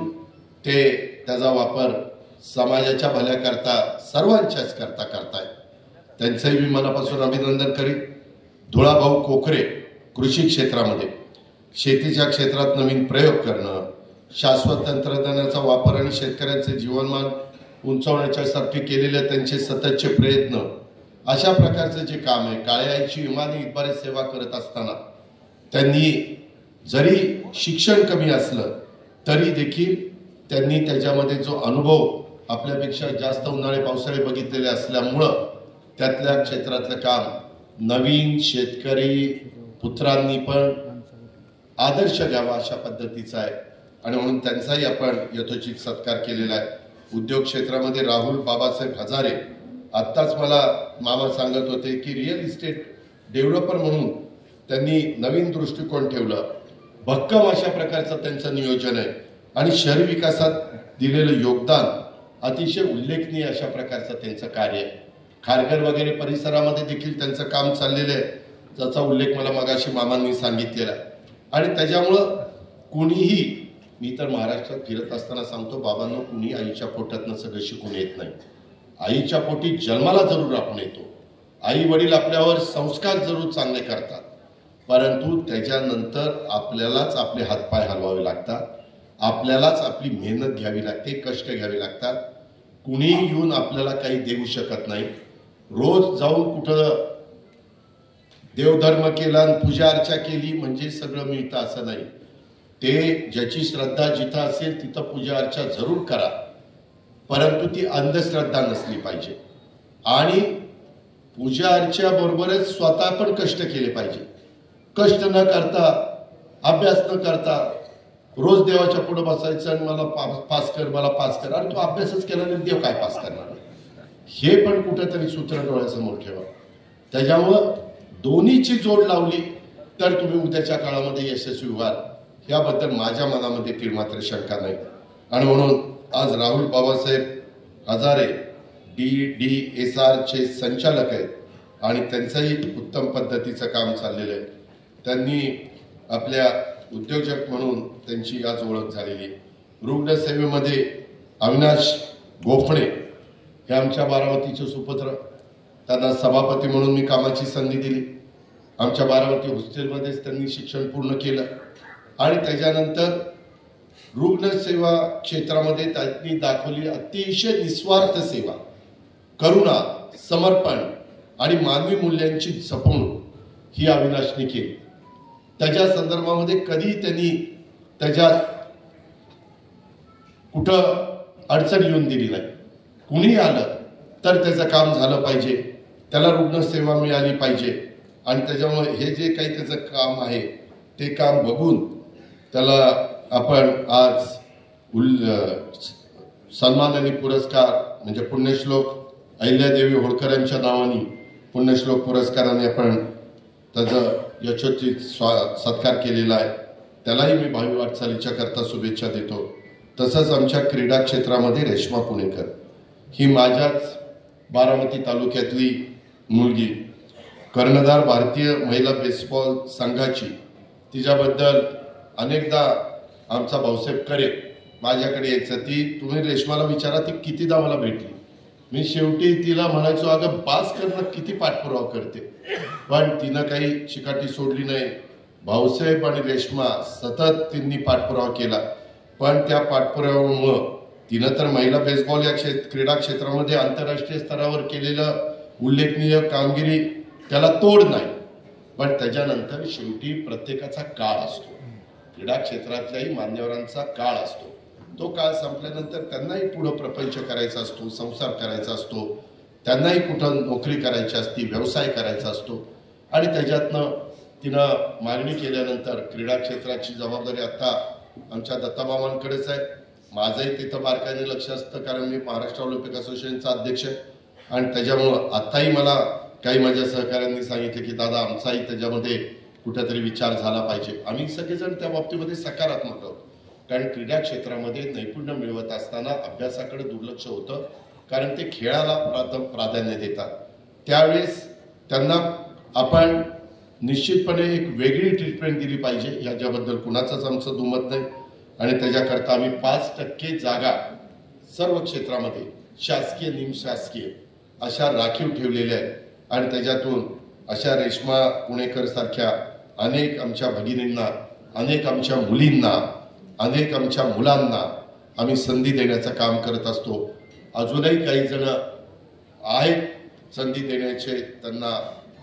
ते त्याचा वापर समाजाच्या भल्याकरता सर्वांच्याच करता करतायत. त्यांचंही मी मनापासून अभिनंदन करीन. धुळाभाऊ कोकरे कृषी क्षेत्रामध्ये शेतीच्या क्षेत्रात नवीन प्रयोग करणं, शाश्वत तंत्रज्ञानाचा वापर आणि शेतकऱ्यांचे जीवनमान उंचावण्याच्यासाठी केलेले त्यांचे सततचे प्रयत्न, अशा प्रकारचं जे काम आहे. काळ्याची विमानी इतबारे सेवा करत असताना त्यांनी जरी शिक्षण कमी असलं तरी देखील त्यांनी त्याच्यामध्ये जो अनुभव आपल्यापेक्षा जास्त उन्हाळे पावसाळे बघितलेले असल्यामुळं त्यातल्या क्षेत्रातलं काम नवीन शेतकरी पुत्रांनी पण आदर्श घ्यावा अशा पद्धतीचा आहे. आणि म्हणून त्यांचाही आपण यथोचित सत्कार केलेला आहे. उद्योग क्षेत्रामध्ये राहुल बाबासाहेब हजारे, आत्ताच मला मामा सांगत होते की रिअल इस्टेट डेव्हलपर म्हणून त्यांनी नवीन दृष्टिकोन ठेवलं. भक्कम अशा प्रकारचं त्यांचं नियोजन आहे आणि शहरी विकासात दिलेलं योगदान अतिशय उल्लेखनीय अशा प्रकारचं त्यांचं कार्य आहे. खारघर वगैरे परिसरामध्ये देखील त्यांचं काम चाललेलं आहे, ज्याचा उल्लेख मला मगाशी मामांनी सांगितलेला आहे. आणि त्याच्यामुळं कुणीही, मी तर महाराष्ट्रात फिरत असताना सांगतो बाबांनो, कुणी आईच्या पोटातनं सगळं शिकून येत नाही. आईच्या पोटी जन्माला जरूर आपण येतो, आई वडील आपल्यावर संस्कार जरूर चांगले करतात, परंतु त्याच्यानंतर आपल्यालाच आपले हातपाय हलवावे लागतात, आपल्यालाच आपली मेहनत घ्यावी लागते, कष्ट घ्यावे लागतात. कुणीही येऊन आपल्याला काही देऊ शकत नाही. रोज जाऊन कुठं देवधर्म केला आणि पूजा अर्चा केली म्हणजे सगळं मिळतं असं नाही. ते ज्याची श्रद्धा जिथं असेल तिथं पूजा अर्चा जरूर करा, परंतु ती अंधश्रद्धा नसली पाहिजे. आणि पूजा अर्चा बरोबरच स्वतः पण कष्ट केले पाहिजे. कष्ट न करता, अभ्यास न करता रोज देवाच्या पुढे बसायचं आणि मला पास कर, मला पास कर. आणि तो अभ्यासच केला नाही, देव काय पास करणार? हे पण कुठेतरी सूत्र डोळ्यासमोर ठेवा. त्याच्यामुळं दोन्हीची जोड लावली तर तुम्ही उद्याच्या काळामध्ये यशस्वी व्हाल, याबद्दल माझ्या मनामध्ये तीळमात्र शंका नाही. आणि म्हणून आज राहुल बाबासाहेब हजारे DDSRचे संचालक आहेत आणि त्यांचंही उत्तम पद्धतीचं काम चाललेलं आहे. त्यांनी आपल्या उद्योजक म्हणून त्यांची आज ओळख झालेली आहे. रुग्णसेवेमध्ये अविनाश गोफणे हे आमच्या बारामतीचे सुपुत्र, त्यांना सभापती म्हणून मी कामाची संधी दिली. आमच्या बारामती हॉस्टेलमध्येच त्यांनी शिक्षण पूर्ण केलं आणि त्याच्यानंतर रुग्णसेवा क्षेत्रामध्ये त्यांनी दाखवली अतिशय निस्वार्थ सेवा, करुणा, समर्पण आणि मानवी मूल्यांची जपणूक ही अविनाशने केली. त्याच्या संदर्भामध्ये कधी त्यांनी त्याच्यात कुठं अडचण येऊन दिली नाही. कुणी आलं तर त्याचं काम झालं पाहिजे, त्याला रुग्णसेवा मिळाली पाहिजे आणि त्याच्यामुळे हे जे काही त्याचं काम आहे ते काम बघून त्याला आपण आज सन्मान आणि पुरस्कार म्हणजे पुण्यश्लोक अहिल्यादेवी होळकरांच्या नावाने पुण्यश्लोक पुरस्काराने आपण त्याचं यशोचित सत्कार केलेला आहे. त्यालाही मी भावी वाटचालीच्या करता शुभेच्छा देतो. तसंच आमच्या क्रीडा क्षेत्रामध्ये रेश्मा पुणेकर ही माझ्याच बारामती तालुक्यातली मुलगी, कर्णधार भारतीय महिला बेसबॉल संघाची, तिच्याबद्दल अनेकदा आमचा भाऊसाहेब करे माझ्याकडे यायचं, ती तुम्ही रेश्माला विचारा ती कितीदा मला भेटली. मी शेवटी तिला म्हणायचो, अगं बास करणं किती पाठपुरावा करते, पण तिनं काही चिकाटी सोडली नाही. भाऊसाहेब आणि रेश्मा सतत त्यांनी पाठपुरावा केला, पण त्या पाठपुराव्यामुळं तिनं तर महिला बेसबॉल या क्रीडा क्षेत्रामध्ये आंतरराष्ट्रीय स्तरावर केलेलं उल्लेखनीय कामगिरी त्याला तोड नाही. पण त्याच्यानंतर शेवटी प्रत्येकाचा काळ असतो, क्रीडा क्षेत्रातल्याही मान्यवरांचा काळ असतो. तो काळ संपल्यानंतर त्यांनाही पुढं प्रपंच करायचा असतो, संसार करायचा असतो, त्यांनाही कुठं नोकरी करायची असते, व्यवसाय करायचा असतो आणि त्याच्यातनं तिनं मागणी केल्यानंतर क्रीडा क्षेत्राची जबाबदारी आता आमच्या दत्ताबाबांकडेच आहे. माझंही तिथं बारकाईने लक्ष असतं, कारण मी महाराष्ट्र ऑलिम्पिक असोसिएशनचा अध्यक्ष आहे आणि त्याच्यामुळं आत्ताही मला काही माझ्या सहकाऱ्यांनी सांगितलं की दादा आमचाही त्याच्यामध्ये कुठेतरी विचार झाला पाहिजे. आम्ही सगळेजण त्या बाबतीमध्ये सकारात्मक आहोत, कारण क्रीडा क्षेत्रामध्ये नैपुण्य मिळवत असताना अभ्यासाकडे दुर्लक्ष होतं, कारण ते खेळाला प्राधान्य देतात. त्यावेळेस त्यांना आपण निश्चितपणे एक वेगळी ट्रीटमेंट दिली पाहिजे, याच्याबद्दल कुणाचंच आमचं दुमत नाही. आणि त्याच्याकरता आम्ही 5% जागा सर्व क्षेत्रामध्ये शासकीय निमशासकीय अशा राखीव ठेवलेल्या आहेत आणि त्याच्यातून अशा रेश्मा पुणेकर सारख्या अनेक आमच्या भगिनींना, अनेक आमच्या मुलींना, अनेक आमच्या मुलांना आम्ही संधी देण्याचं काम करत असतो. अजूनही काही जण आहेत संधी देण्याचे, त्यांना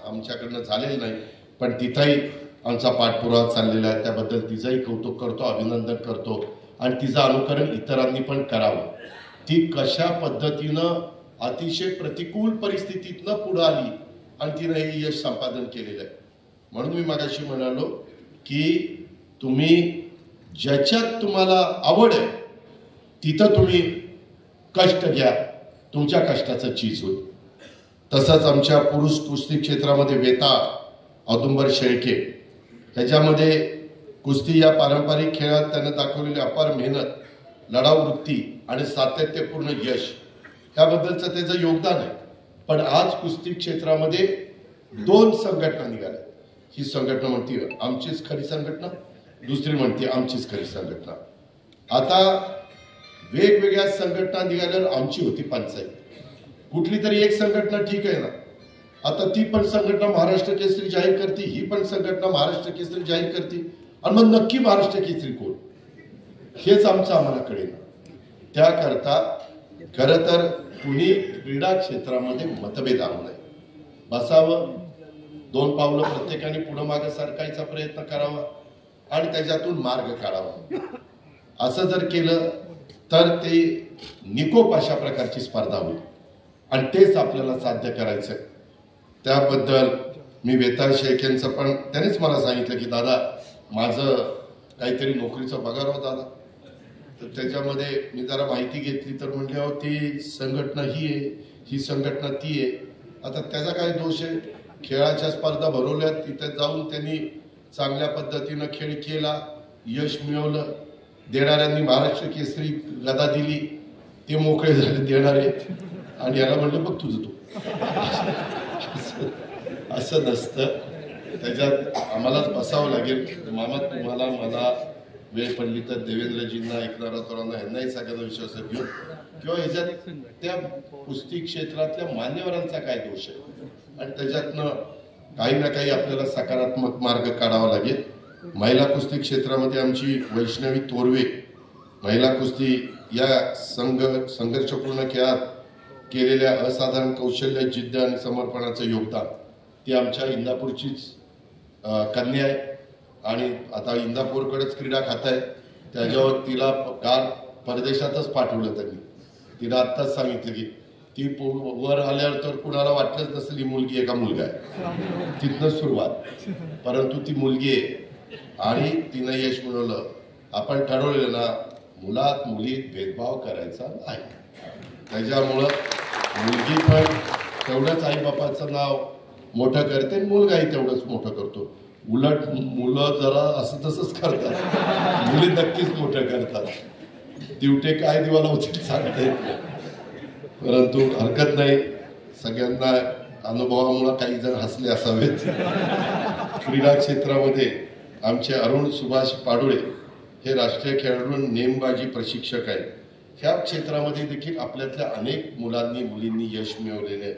आमच्याकडनं झालेलं नाही, पण तिथंही आमचा पाठपुरावा चाललेला आहे. त्याबद्दल तिचंही कौतुक करतो, अभिनंदन करतो आणि तिचं अनुकरण इतरांनी पण करावं. ती कशा पद्धतीनं अतिशय प्रतिकूल परिस्थितीतनं पुढं आली आणि तिनं हे यश संपादन केलेलं आहे. म्हणून मी मगाशी म्हणालो की तुम्ही ज्याच्यात तुम्हाला आवड आहे तिथं तुम्ही कष्ट घ्या, तुमच्या कष्टाचं चीज होईल. तसंच आमच्या पुरुष कुस्ती क्षेत्रामध्ये वेता औदुंबर शेळके, ह्याच्यामध्ये कुस्ती या पारंपरिक खेळात त्यानं दाखवलेली अपार मेहनत, लढाऊ वृत्ती आणि सातत्यपूर्ण यश याबद्दलचं त्याचं योगदान आहे. पण आज कुस्ती क्षेत्रामध्ये 2 संघटना निघाल्या. ही संघटना म्हणते आमचीच खरी संघटना, दुसरी म्हणते आमचीच खरी संघटना. आता वेगवेगळ्या संघटना निघाल्यावर आमची होती पंचायत. कुठली तरी एक संघटना ठीक आहे ना, आता ती पण संघटना महाराष्ट्र केसरी जाहीर करते, ही पण संघटना महाराष्ट्र केसरी जाहीर करते, आणि मग नक्की महाराष्ट्र केसरी कोण हेच आमचं आम्हाला कळेल. त्याकरता खरं तर कुणी क्रीडा क्षेत्रामध्ये मतभेद आणू नये, बसावं, 2 पावलं प्रत्येकाने पुढं मागे सरकायचा प्रयत्न करावा आणि त्याच्यातून मार्ग काढावा. असं जर केलं तर ते निकोप अशा प्रकारची स्पर्धा होईल आणि तेच आपल्याला साध्य करायचं. त्याबद्दल मी वेता शेख यांचं पण त्यांनीच मला सांगितलं की दादा माझं काहीतरी नोकरीचं पगार हो दादा, तर त्याच्यामध्ये मी जरा माहिती घेतली तर म्हणले हो ती संघटना ही आहे, ही संघटना ती आहे. आता त्याचा काय दोष आहे? खेळाच्या स्पर्धा भरवल्या, तिथे जाऊन त्यांनी चांगल्या पद्धतीनं खेळ केला, यश मिळवलं, देणाऱ्यांनी महाराष्ट्र केसरी गदा दिली, ते मोकळे झाले देणारे आणि याला म्हणलं बघ तुझं तू. असं नसतं, त्याच्यात आम्हालाच बसावं लागेल. मामा तुम्हाला मला वेळ पडली तर देवेंद्रजींना, एकनाथ तोरांना यांनाही सगळ्यांना विश्वासात घेऊन किंवा ह्याच्यात त्या कुस्ती क्षेत्रातल्या मान्यवरांचा काय दोष आहे आणि त्याच्यातनं काही ना काही आपल्याला सकारात्मक मार्ग काढावा लागेल. महिला कुस्ती क्षेत्रामध्ये आमची वैष्णवी तोरवे महिला कुस्ती या संघर्षपूर्ण खेळात केलेल्या असाधारण कौशल्य, जिद्द आणि समर्पणाचं योगदान, ती आमच्या इंदापूरचीच कन्या आहे आणि आता इंदापूरकडेच क्रीडा खात आहे. त्याच्यावर तिला काल परदेशातच पाठवलं त्यांनी. तिला आत्ताच सांगितलं की ती वर आल्यावर तर कुणाला वाटलंच नसेल ही मुलगी आहे का मुलगा आहे. तिथनं सुरुवात, परंतु ती मुलगी आहे आणि तिनं यश मिळवलं. आपण ठरवलेलं ना, मुलात मुलीत भेदभाव करायचा नाही. त्याच्यामुळं मुलगी पण तेवढंच आईबापाचं नाव मोठं करते, मुलगाही तेवढंच मोठं करतो. उलट मुलं जरा असं तसंच करतात, मुली नक्कीच मोठं करतात. दिवटे काय दिवाला होते सांगते, परंतु हरकत नाही. सगळ्यांना अनुभवामुळे काही जण हसले असावेत. क्रीडा क्षेत्रामध्ये आमचे अरुण सुभाष पाडुळे हे राष्ट्रीय खेळाडू नेमबाजी प्रशिक्षक आहेत. ह्या क्षेत्रामध्ये देखील आपल्यातल्या अनेक मुलांनी मुलींनी यश मिळवलेले,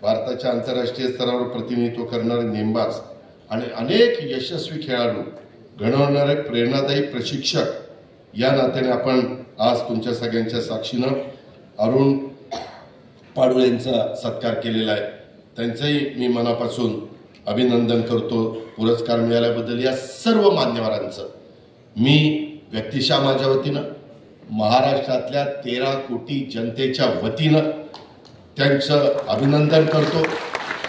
भारताच्या आंतरराष्ट्रीय स्तरावर प्रतिनिधित्व करणारे नेमबाज आणि अनेक यशस्वी खेळाडू घडवणारे प्रेरणादायी प्रशिक्षक या नात्याने आपण आज तुमच्या सगळ्यांच्या साक्षीनं अरुण पाडुळे यांचा सत्कार केलेला आहे. त्यांचंही मी मनापासून अभिनंदन करतो. पुरस्कार मिळाल्याबद्दल या सर्व मान्यवरांचं मी व्यक्तिशः माझ्या वतीनं, महाराष्ट्रातल्या 13 कोटी जनतेच्या वतीनं त्यांचं अभिनंदन करतो.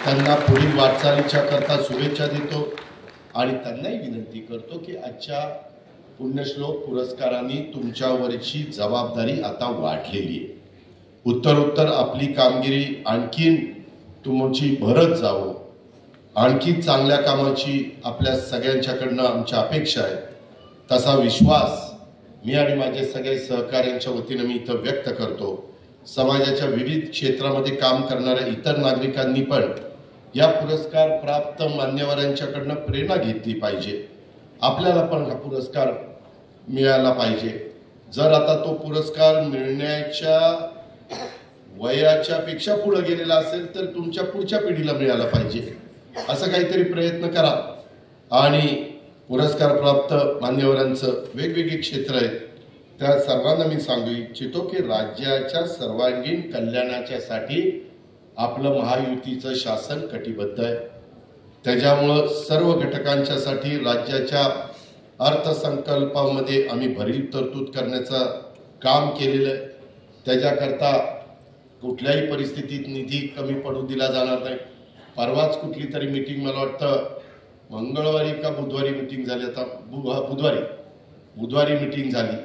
त्यांना पुढील वाटचालीच्या करता शुभेच्छा देतो आणि त्यांनाही विनंती करतो की आजच्या पुण्यश्लोक पुरस्कारांनी तुमच्यावरची जबाबदारी आता वाढलेली आहे. उत्तरोत्तर आपली कामगिरी आणखीन तुमची भरत जावो, आणखी चांगल्या कामाची आपल्या सगळ्यांच्याकडनं आमच्या अपेक्षा आहे. तसा विश्वास मी आणि माझे सगळे सहकाऱ्यांच्या वतीनं मी इथं व्यक्त करतो. समाजाच्या विविध क्षेत्रामध्ये काम करणाऱ्या इतर नागरिकांनी पण या पुरस्कार प्राप्त मान्यवरांच्याकडनं प्रेरणा घेतली पाहिजे. आपल्याला पण हा पुरस्कार मिळाला पाहिजे. जर आता तो पुरस्कार मिळण्याच्या वयाच्या पेक्षा पुढे गेलेला असेल तर तुमच्या पुढच्या पिढीला मिळाला पाहिजे. असं काहीतरी प्रयत्न करा. आणि पुरस्कार प्राप्त मान्यवरांचं वेगवेगळी क्षेत्र आहेत, त्या सर्वांना मी सांगू इच्छितो की राज्याच्या सर्वांगीण कल्याणाच्यासाठी आपलं महायुतीचं शासन कटिबद्ध आहे. त्याच्यामुळं सर्व घटकांच्यासाठी राज्याच्या अर्थसंकल्पामध्ये आम्ही भरीव तरतूद करण्याचं काम केलेलं आहे. त्याच्याकरता कुठल्याही परिस्थितीत निधी कमी पडू दिला जाणार नाही. परवाच कुठली तरी मीटिंग, मला वाटतं मंगळवारी का बुधवारी मीटिंग झाली, आता बुधवारी मीटिंग झाली.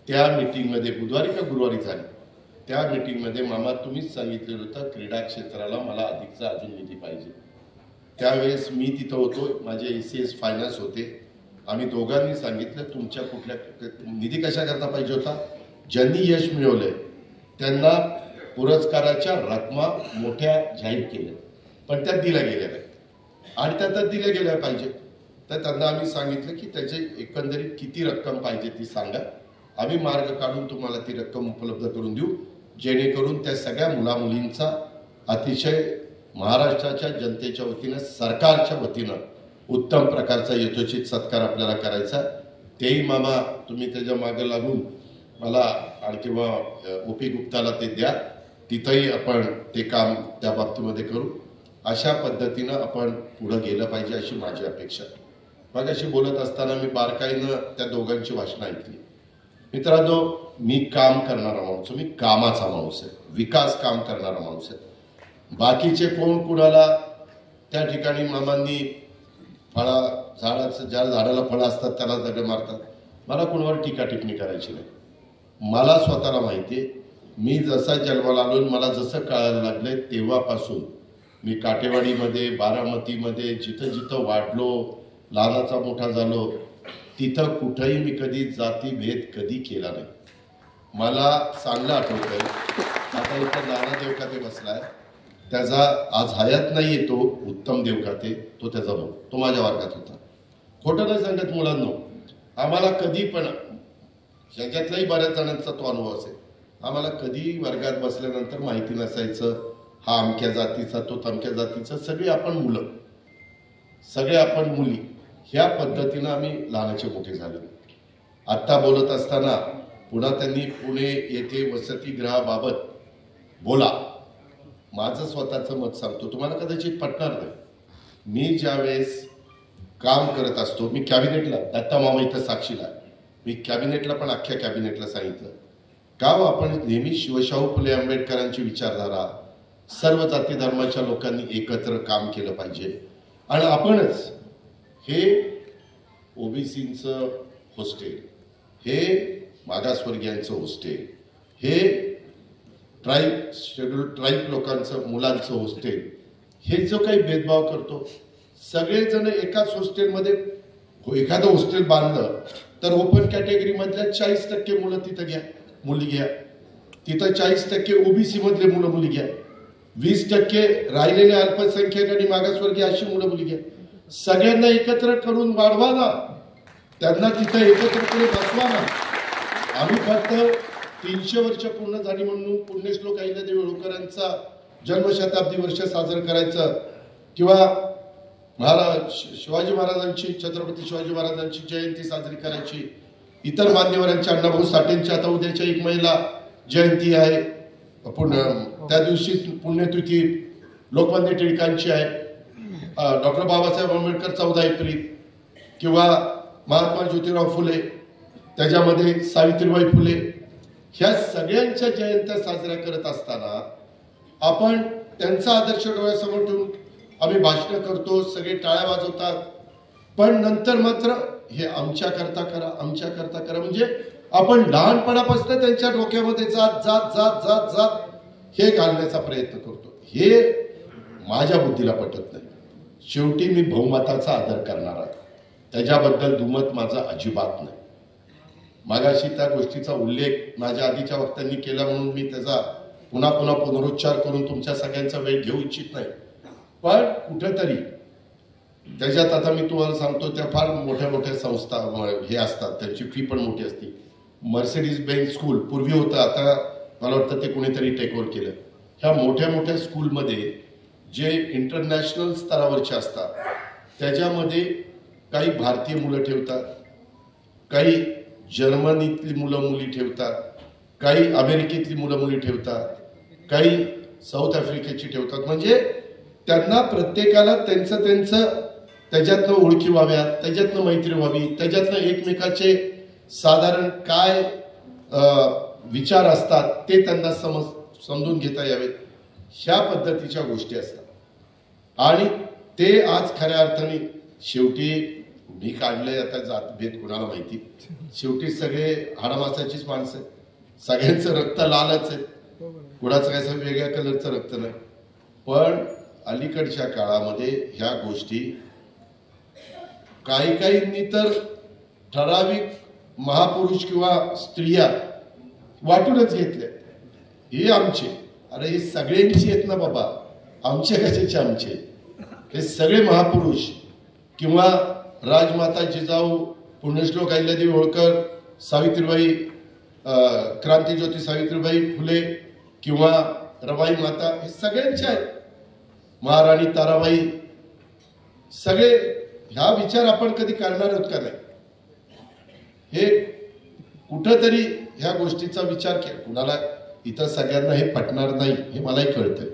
त्या मीटिंगमध्ये, बुधवारी का गुरुवारी झाली, त्या मीटिंगमध्ये मामा तुम्हीच सांगितलेलं होतं क्रीडा क्षेत्राला मला अधिकचा अजून निधी पाहिजे. त्यावेळेस मी तिथं होतो, माझे ACS फायनान्स होते. आम्ही दोघांनी सांगितलं तुमच्या कुठल्या निधी कशा करता पाहिजे होता. ज्यांनी यश मिळवलंय त्यांना पुरस्काराच्या रकमा मोठ्या जाहीर केल्या, पण त्या दिल्या गेल्या नाही आणि त्या दिल्या गेल्या पाहिजे. तर त्यांना आम्ही सांगितलं की त्याचे एकंदरीत किती रक्कम पाहिजे ती सांगा, आम्ही मार्ग काढून तुम्हाला ती रक्कम उपलब्ध करून देऊ, जेणेकरून त्या सगळ्या मुलामुलींचा अतिशय महाराष्ट्राच्या जनतेच्या वतीनं, सरकारच्या वतीनं उत्तम प्रकारचा यथोचित सत्कार आपल्याला करायचा. तेही मामा तुम्ही त्याच्या मागे लागून मला आणि किंवा OP गुप्ताला ते द्या, तिथंही आपण ते काम त्या बाबतीमध्ये करू. अशा पद्धतीनं आपण पुढं गेलं पाहिजे अशी माझी अपेक्षा. मग अशी बोलत असताना मी बारकाईनं त्या दोघांची भाषणं ऐकली. मित्रांनो, मी काम करणारा माणूस, मी कामाचा माणूस आहे, विकास काम करणारा माणूस आहे. बाकीचे कोण कुणाला त्या ठिकाणी मामांनी ज्या झाडाला फळं असतात त्याला दगड मारतात. मला कुणावर टीका टिप्पणी करायची नाही. मला स्वतःला माहिती आहे, मी जसा जन्माला आलो, मला जसं कळायला लागलंय तेव्हापासून मी काटेवाडीमध्ये, बारामतीमध्ये जिथं जिथं वाढलो, लहानाचा मोठा झालो, तिथं कुठंही मी कधी जातीभेद कधी केला नाही. मला चांगलं आठवतंय, आता इथं नाना देवकाते बसलाय, त्याचा आज हयात नाही आहे, तो उत्तम देवकाते, तो त्याचा भाऊ, तो माझ्या वर्गात होता. खोटं नाही सांगत मुलांनो, आम्हाला कधी पण, याच्यातलाही बऱ्याच जणांचा तो अनुभव असेल, आम्हाला कधी वर्गात बसल्यानंतर माहिती नसायचं हा अमक्या जातीचा, तो तमक्या जातीचा, सगळी आपण मुलं. सगळे आपण मुली, ह्या पद्धतीनं आम्ही लहानाचे मोठे झालो. आत्ता बोलत असताना पुन्हा त्यांनी पुणे येथे वसतिगृहाबाबत बोला. माझं स्वतःचं मत सांगतो, तुम्हाला कदाचित पटणार नाही. मी ज्यावेळेस काम करत असतो, मी कॅबिनेटला, दत्ता मामा इथं साक्षीला, मी कॅबिनेटला पण अख्ख्या कॅबिनेटला सांगितलं का आपण नेहमी शिवशाहू फुले आंबेडकरांची विचारधारा, सर्व जाती धर्माच्या लोकांनी एकत्र काम केलं पाहिजे. आणि आपणच हे ओबीसींचं हॉस्टेल, हे मागासवर्गीयांचं हॉस्टेल, हे शेड्यूल ट्राईब लोकांचं मुलांचं हॉस्टेल, हे जो काही भेदभाव करतो, सगळेजण एकाच हॉस्टेलमध्ये एखादं हॉस्टेल बांधलं तर ओपन कॅटेगरी मधल्या 40% मुलं तिथं घ्या, मुली घ्या, तिथं 40% ओबीसी मधले मुलं मुली घ्या, 20% राहिलेले अल्पसंख्याक आणि मागासवर्गीय अशी मुलं मुली घ्या. सगळ्यांना एकत्र करून वाढवा ना, त्यांना तिथं एकत्रपणे बसवा ना. आम्ही फक्त 300 वर्ष पूर्ण झाली म्हणून पुण्यश्लोक अहिल्यादेवी होळकरांचा जन्मशताब्दी वर्ष साजरं करायचं किंवा शिवाजी महाराजांची, छत्रपती शिवाजी महाराजांची जयंती साजरी करायची. इतर मान्यवरांच्या, अण्णाभाऊ साठेंची आता उद्याच्या 1 मेला जयंती आहे, त्या दिवशी पुण्यतिथी लोकमान्य टिळकांची आहे, डॉक्टर बाबासाहेब आंबेडकर 14 एप्रिल, किंवा महात्मा ज्योतिराव फुले, त्याच्यामध्ये सावित्रीबाई फुले, ह्या सगळ्यांच्या जयंत्या साजऱ्या करत असताना आपण त्यांचा आदर्श डोळ्यासमोर ठेवून आम्ही भाषण करतो, सगळे टाळ्या वाजवतात, पण नंतर मात्र हे आमच्याकरता करा, आमच्याकरता करा, म्हणजे आपण लहानपणापासून त्यांच्या डोक्यामध्ये जात जात जात जात जात हे घालण्याचा प्रयत्न करतो. हे माझ्या बुद्धीला पटत नाही. शेवटी मी बहुमताचा आदर करणार आहे, त्याच्याबद्दल दुमत माझा अजिबात नाही. मागाशी त्या गोष्टीचा उल्लेख माझ्या आधीच्या वक्त्यांनी केला म्हणून मी त्याचा पुन्हा पुन्हा पुनरुच्चार करून तुमच्या सगळ्यांचा वेळ घेऊ इच्छित नाही. पण कुठेतरी त्याच्यात आता मी तुम्हाला सांगतो, त्या फार मोठ्या मोठ्या संस्था हे असतात, त्यांची फी पण मोठी असते. मर्सिडीज बेंझ स्कूल पूर्वी होतं, आता मला वाटतं ते कुणीतरी टेक ओव्हर केलं. ह्या मोठ्या मोठ्या स्कूलमध्ये जे इंटरनॅशनल स्तरावरचे असतात, त्याच्यामध्ये काही भारतीय मुलं ठेवतात, काही जर्मनीतली मुलं मुली ठेवतात, काही अमेरिकेतली मुलं मुली ठेवतात, काही साऊथ आफ्रिकेची ठेवतात. म्हणजे त्यांना प्रत्येकाला त्यांचं त्यांचं त्याच्यातनं ओळखी व्हाव्यात, त्याच्यातनं मैत्री व्हावी, त्याच्यातनं एकमेकाचे साधारण काय विचार असतात ते त्यांना समजून घेता यावेत, ह्या पद्धतीच्या गोष्टी असतात. आणि ते आज खऱ्या अर्थाने शेवटी मी काढले, आता जातभेद कुणाला माहिती, शेवटी सगळे हाडामासाचीच माणसं, सगळ्यांचं रक्त लालच आहे, कुणाचं काय असं वेगळ्या कलरचं रक्त नाही. पण अलीकडच्या काळामध्ये ह्या गोष्टी काहींनी तर ठराविक महापुरुष किंवा स्त्रिया वाटूनच घेतल्या, हे आमचे. अरे हे सगळ्यांची आहेत ना बाबा, आमचे कशाचे आमचे? हे सगळे महापुरुष किंवा राजमाता जिजाऊ, पुण्यश्लोक अहिल्यादेवी होळकर, सावित्रीबाई, क्रांतीज्योती सावित्रीबाई फुले किंवा रमाई माता, हे सगळ्यांचे आहेत. महाराणी ताराबाई, सगळे. ह्या विचार आपण कधी करणार आहोत का नाही? हे कुठंतरी ह्या गोष्टीचा विचार केला. कुणाला इथं सगळ्यांना हे पटणार नाही हे मलाही कळतंय.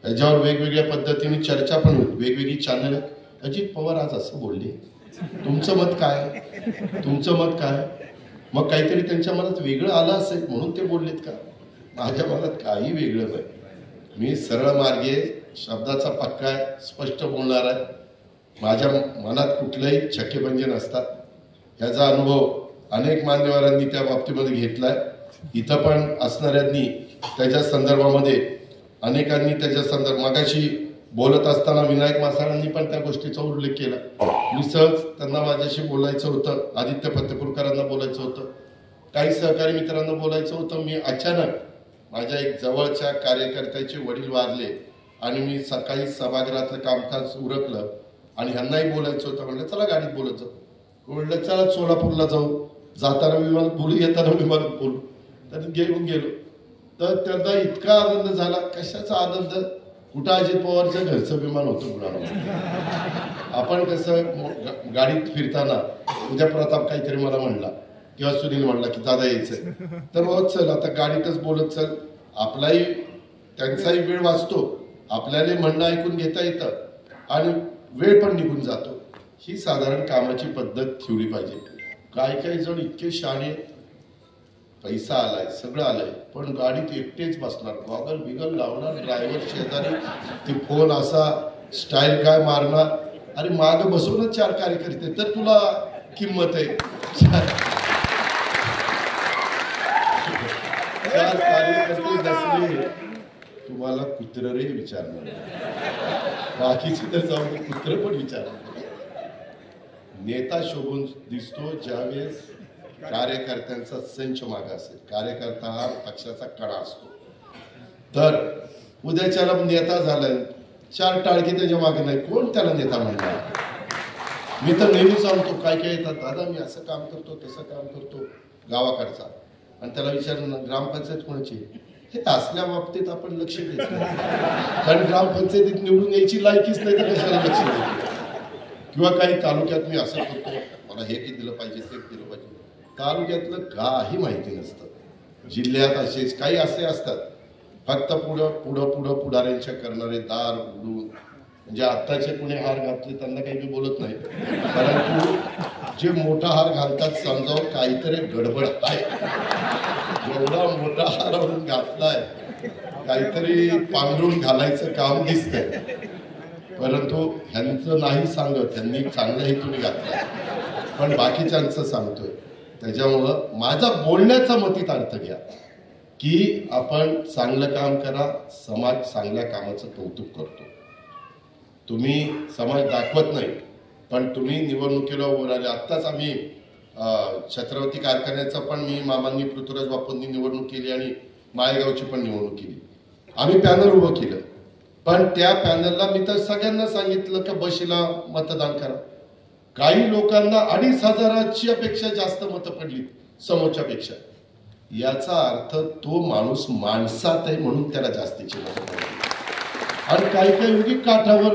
याच्यावर वेगवेगळ्या पद्धतीने चर्चा पण होईल, वेगवेगळी चॅनल. अजित पवार आज असं बोलले, तुमचं मत काय? तुमचं मत काय? मग काहीतरी त्यांच्या मनात वेगळं आलं असेल म्हणून ते बोललेत का? माझ्या मनात काही वेगळं नाही. मी सरळ मार्गे, शब्दाचा पक्का आहे, स्पष्ट बोलणार आहे. माझ्या मनात कुठलंही छक्केपंजे नसतात. ह्याचा अनुभव अनेक मान्यवरांनी त्या बाबतीमध्ये घेतलाय. इथं पण असणाऱ्यांनी त्याच्या संदर्भामध्ये अनेकांनी त्याच्या मागाशी बोलत असताना विनायक मासाळांनी पण त्या गोष्टीचा उल्लेख केला. मी सहज त्यांना माझ्याशी बोलायचं होतं, आदित्य फतेपूरकरांना बोलायचं होतं, काही सहकारी मित्रांना बोलायचं होतं. मी अचानक माझ्या एक जवळच्या कार्यकर्त्याचे वडील वारले आणि मी सकाळी सभागृहातलं कामकाज उरकलं आणि ह्यांनाही बोलायचं होतं. म्हणलं चला गाडीत बोलत जाऊ. म्हणलं चला सोलापूरला जाऊ, जाताना विमानात बोलू, येताना विमानात बोलू. तर घेऊन गेलो. तर त्यांना इतका आनंद झाला. कशाचा आनंद? कुठं अजित पवारचं घरचं विमान होतं कुणाला. आपण कसं गाडीत फिरताना उद्या प्रताप काहीतरी मला म्हणला किंवा सुनील म्हणला की दादा यायचंय, तर मग चल आता गाडीतच बोलत चल, आपलाही त्यांचाही वेळ वाचतो, आपल्याला म्हणणं ऐकून घेता येतं आणि वेळ पण निघून जातो. ही साधारण कामाची पद्धत ठेवली पाहिजे. काही जण इतके शहाणे, पैसा आलाय सगळं आलंय पण गाडीत एकटेच बसणार, गॉगल बिगल लावणार, ड्रायव्हर शेजारी, ते फोन असा स्टाईल काय मारणार. अरे माग बसूनच 4 कार्यकर्ते तर तुला किंमत आहे. 4 कार्यकर्ते नसले तुम्हाला कुत्र रे विचारणार, बाकीचे तर जाऊन कुत्र पण विचारणार. नेता शोभून दिसतो ज्यावेळेस कार्यकर्त्यांचा संच मागा असेल, कार्यकर्ता हा पक्षाचा कणा असतो. तर उद्याच्याला नेता झालाय, 4 टाळकी त्याच्या मागे नाही, कोण त्याला नेता म्हणणार. मी तर नेहमी सांगतो, काय येतात दादा मी असं काम करतो तसं काम करतो गावाकडचा, आणि त्याला विचारलं ग्रामपंचायत कोणाची, हे असल्या बाबतीत आपण लक्ष देत नाही, कारण ग्रामपंचायतीत निवडून यायची लायकीच नाही तर कशाला लक्ष देतो. किंवा काही तालुक्यात मी असं करतो, मला हे की दिलं पाहिजे ते दिलं पाहिजे, तालुक्यातलं काही माहिती नसतं. जिल्ह्यात असेच काही असे असतात फक्त पुढाऱ्यांच्या करणारे, दार उडून, म्हणजे आत्ताचे कुणी हार घातले त्यांना काही मी बोलत नाही, परंतु जे मोठा हार घालतात समजावं काहीतरी गडबड आहे. एवढा मोठा हार आणून घातलाय, काहीतरी पांघरून घालायचं काम दिसतंय, परंतु ह्यांचं नाही सांगत, त्यांनी चांगलं हेतून घातलंय पण बाकीच्यांचं सांगतोय. त्याच्यामुळं माझा बोलण्याचा मतीत अर्थ घ्या की आपण चांगलं काम करा, समाज चांगल्या कामाचं कौतुक करतो. तुम्ही समाज दाखवत नाही पण तुम्ही निवडणुकीला उभं राहिले. आत्ताच आम्ही छत्रपती कारखान्याचं पण मी मामांनी पृथ्वीराज बापूंनी निवडणूक केली आणि माळेगावची पण निवडणूक केली. आम्ही पॅनल उभं केलं पण त्या पॅनलला मी तर सगळ्यांना सांगितलं की बशीला मतदान करा. काही लोकांना 2,500ची अपेक्षा जास्त मतं पडली समोरच्या पेक्षा. याचा अर्थ तो माणूस माणसात आहे म्हणून त्याला जास्तीची मतं पडली. आणि काही उगी काठावर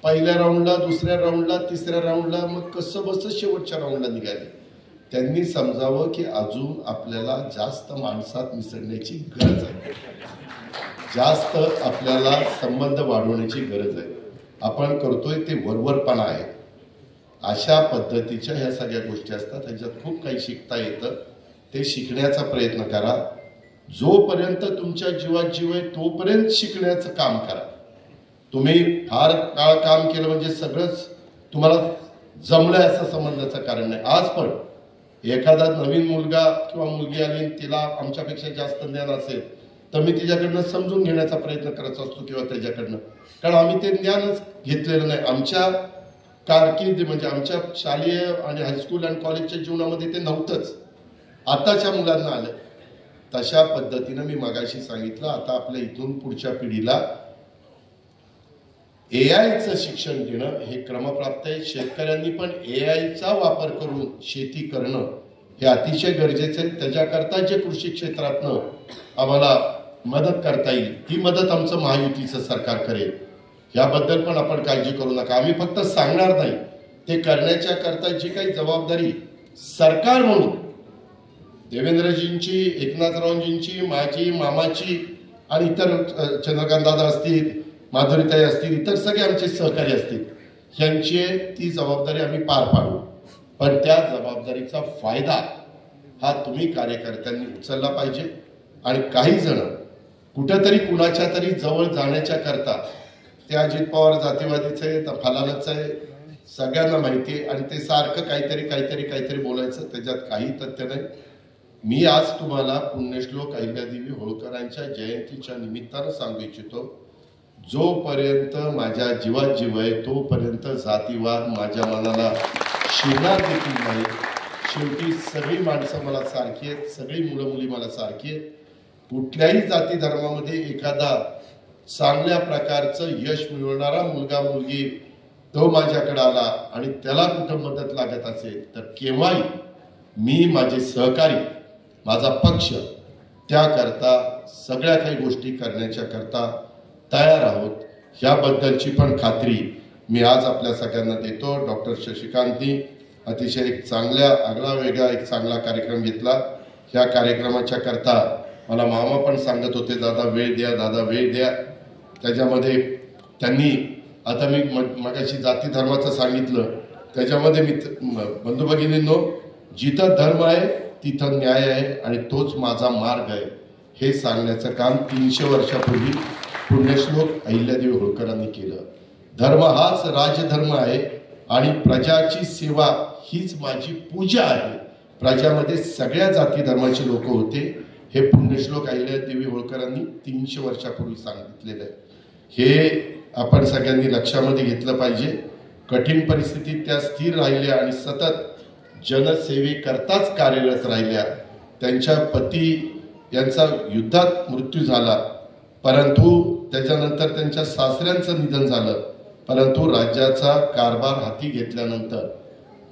पहिल्या राऊंडला, दुसऱ्या राऊंडला, तिसऱ्या राऊंडला, मग कसं बस शेवटच्या राऊंडला निघाले. त्यांनी समजावं की अजून आपल्याला जास्त माणसात मिसळण्याची गरज आहे, जास्त आपल्याला संबंध वाढवण्याची गरज आहे. आपण करतोय ते वरवरपणा आहे. अशा पद्धतीच्या ह्या सगळ्या गोष्टी असतात, ह्याच्यात खूप काही शिकता येतं. ते शिकण्याचा प्रयत्न करा. जोपर्यंत तुमच्या जीवात जीव आहे तोपर्यंत शिकण्याचं काम करा. तुम्ही फार काळ काम केलं म्हणजे सगळंच तुम्हाला जमलंय असं समजण्याचं कारण नाही. आज पण एखादा नवीन मुलगा किंवा मुलगी आली तिला आमच्यापेक्षा जास्त ज्ञान असेल तर मी तिच्याकडनं समजून घेण्याचा प्रयत्न करत असतो किंवा त्याच्याकडनं, कारण आम्ही ते ज्ञानच घेतलेलं नाही. आमच्या कारकीर्द म्हणजे आमच्या शालेय आणि हायस्कूल आणि कॉलेजच्या जीवनामध्ये ते नव्हतंच, आताच्या मुलांना आलं. तशा पद्धतीनं मी मगाशी सांगितलं, आता आपल्या इथून पुढच्या पिढीला AI चं शिक्षण देणं हे क्रमप्राप्त आहे. शेतकऱ्यांनी पण AI चा वापर करून शेती करणं हे अतिशय गरजेचं आहे. त्याच्याकरता जे कृषी क्षेत्रातनं आम्हाला मदत करता येईल ती मदत आमचं महायुतीचं सरकार करेल. याबद्दल पण आपण काळजी करू नका. आम्ही फक्त सांगणार नाही, ते करण्याच्या करता जी काही जबाबदारी सरकार म्हणून देवेंद्रजींची, एकनाथरावजींची, माझी, मामाची आणि इतर चंद्रकांत दादा असतील, माधुरीताई असतील, इतर सगळे आमचे सहकारी असतील, यांची ती जबाबदारी आम्ही पार पाडू. पण त्या जबाबदारीचा फायदा हा तुम्ही कार्यकर्त्यांनी उचलला पाहिजे. आणि काही जण कुठंतरी कुणाच्या तरी जवळ जाण्याच्या करता ते अजित पवार जातीवादीचं आहे तर फलानाच आहे सगळ्यांना माहिती आहे आणि ते सारखं काहीतरी बोलायचं, त्याच्यात काही तथ्य नाही. मी आज तुम्हाला पुण्यश्लोक अहिल्यादेवी होळकरांच्या जयंतीच्या निमित्तानं सांगू इच्छितो, जोपर्यंत माझ्या जीवात जीव आहे तोपर्यंत जातीवाद माझ्या मनाला शिरणार देखील नाही. शेवटी सगळी माणसं मला सारखी आहेत, सगळी मुलं मुली मला सारखी आहेत. कुठल्याही जाती धर्मामध्ये एखादा चांगल्या प्रकारचं यश मिळवणारा मुलगा मुलगी तो माझ्याकडे आला आणि त्याला कुठं मदत लागत असेल तर केव्हाही मी, माझे सहकारी, माझा पक्ष त्याकरता सगळ्या काही गोष्टी करण्याच्या करता तयार आहोत ह्याबद्दलची पण खात्री मी आज आपल्या सगळ्यांना देतो। डॉक्टर शशिकांतनी अतिशय एक चांगला आगळा वेगळा एक चांगला कार्यक्रम घेतला। ह्या कार्यक्रमाच्या करता मला मामा पण सांगत होते, दादा वेळ द्या, दादा वेळ द्या। त्याच्यामध्ये त्यांनी आता मी मगाशी जाती धर्माचं सांगितलं, त्याच्यामध्ये मी बंधू भगिनींनो, जिथं धर्म आहे तिथं न्याय आहे आणि तोच माझा मार्ग आहे हे सांगण्याचं काम 300 वर्षापूर्वी पुण्यश्लोक अहिल्यादेवी होळकरांनी केलं। धर्म हाच राजधर्म आहे आणि प्रजाची सेवा हीच माझी पूजा आहे। प्रजामध्ये सगळ्या जाती धर्माचे लोक होते हे पुण्यश्लोक अहिल्यादेवी होळकरांनी 300 वर्षापूर्वी सांगितलेलं आहे। हे आपण सगळ्यांनी लक्षामध्ये घेतलं पाहिजे। कठीण परिस्थितीत त्या स्थिर राहिल्या आणि सतत जनसेवेकरताच कार्यरत राहिल्या। त्यांच्या पती यांचा युद्धात मृत्यू झाला, परंतु त्याच्यानंतर त्यांच्या सासऱ्यांचं निधन झालं, परंतु राज्याचा कारभार हाती घेतल्यानंतर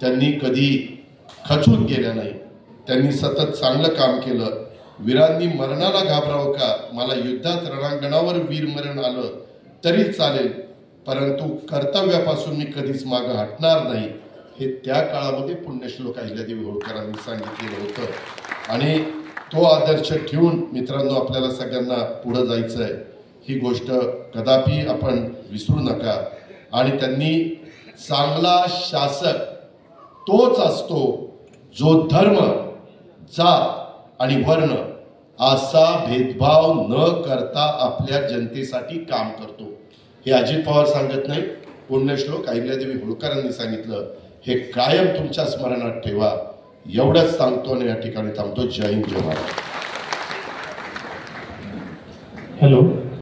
त्यांनी कधी खचून गेल्या नाही। त्यांनी सतत चांगलं काम केलं। वीरांनी मरणाला घाबरावं का, मला युद्धात रणांगणावर वीरमरण आलं तरी चालेल, परंतु कर्तव्यापासून मी कधीच मागं हटणार नाही, हे त्या काळामध्ये पुण्यश्लोक अहिल्यादेवी होळकरांनी सांगितलेलं होतं। आणि तो आदर्श ठेवून मित्रांनो आपल्याला सगळ्यांना पुढे जायचं आहे, ही गोष्ट कदापि आपण विसरू नका। आणि त्यांनी चांगला शासक तोच असतो जो धर्म, जात आणि वर्ण असा भेदभाव न करता आपल्या जनतेसाठी काम करतो। हे अजित पवार सांगत नाही, पुण्यश्लोक अहिल्यादेवी होळकरांनी सांगितलं। हे कायम तुमच्या स्मरणात ठेवा, एवढंच सांगतो आणि या ठिकाणी थांबतो। जय हिंद, जय महाराष्ट्र। हॅलो।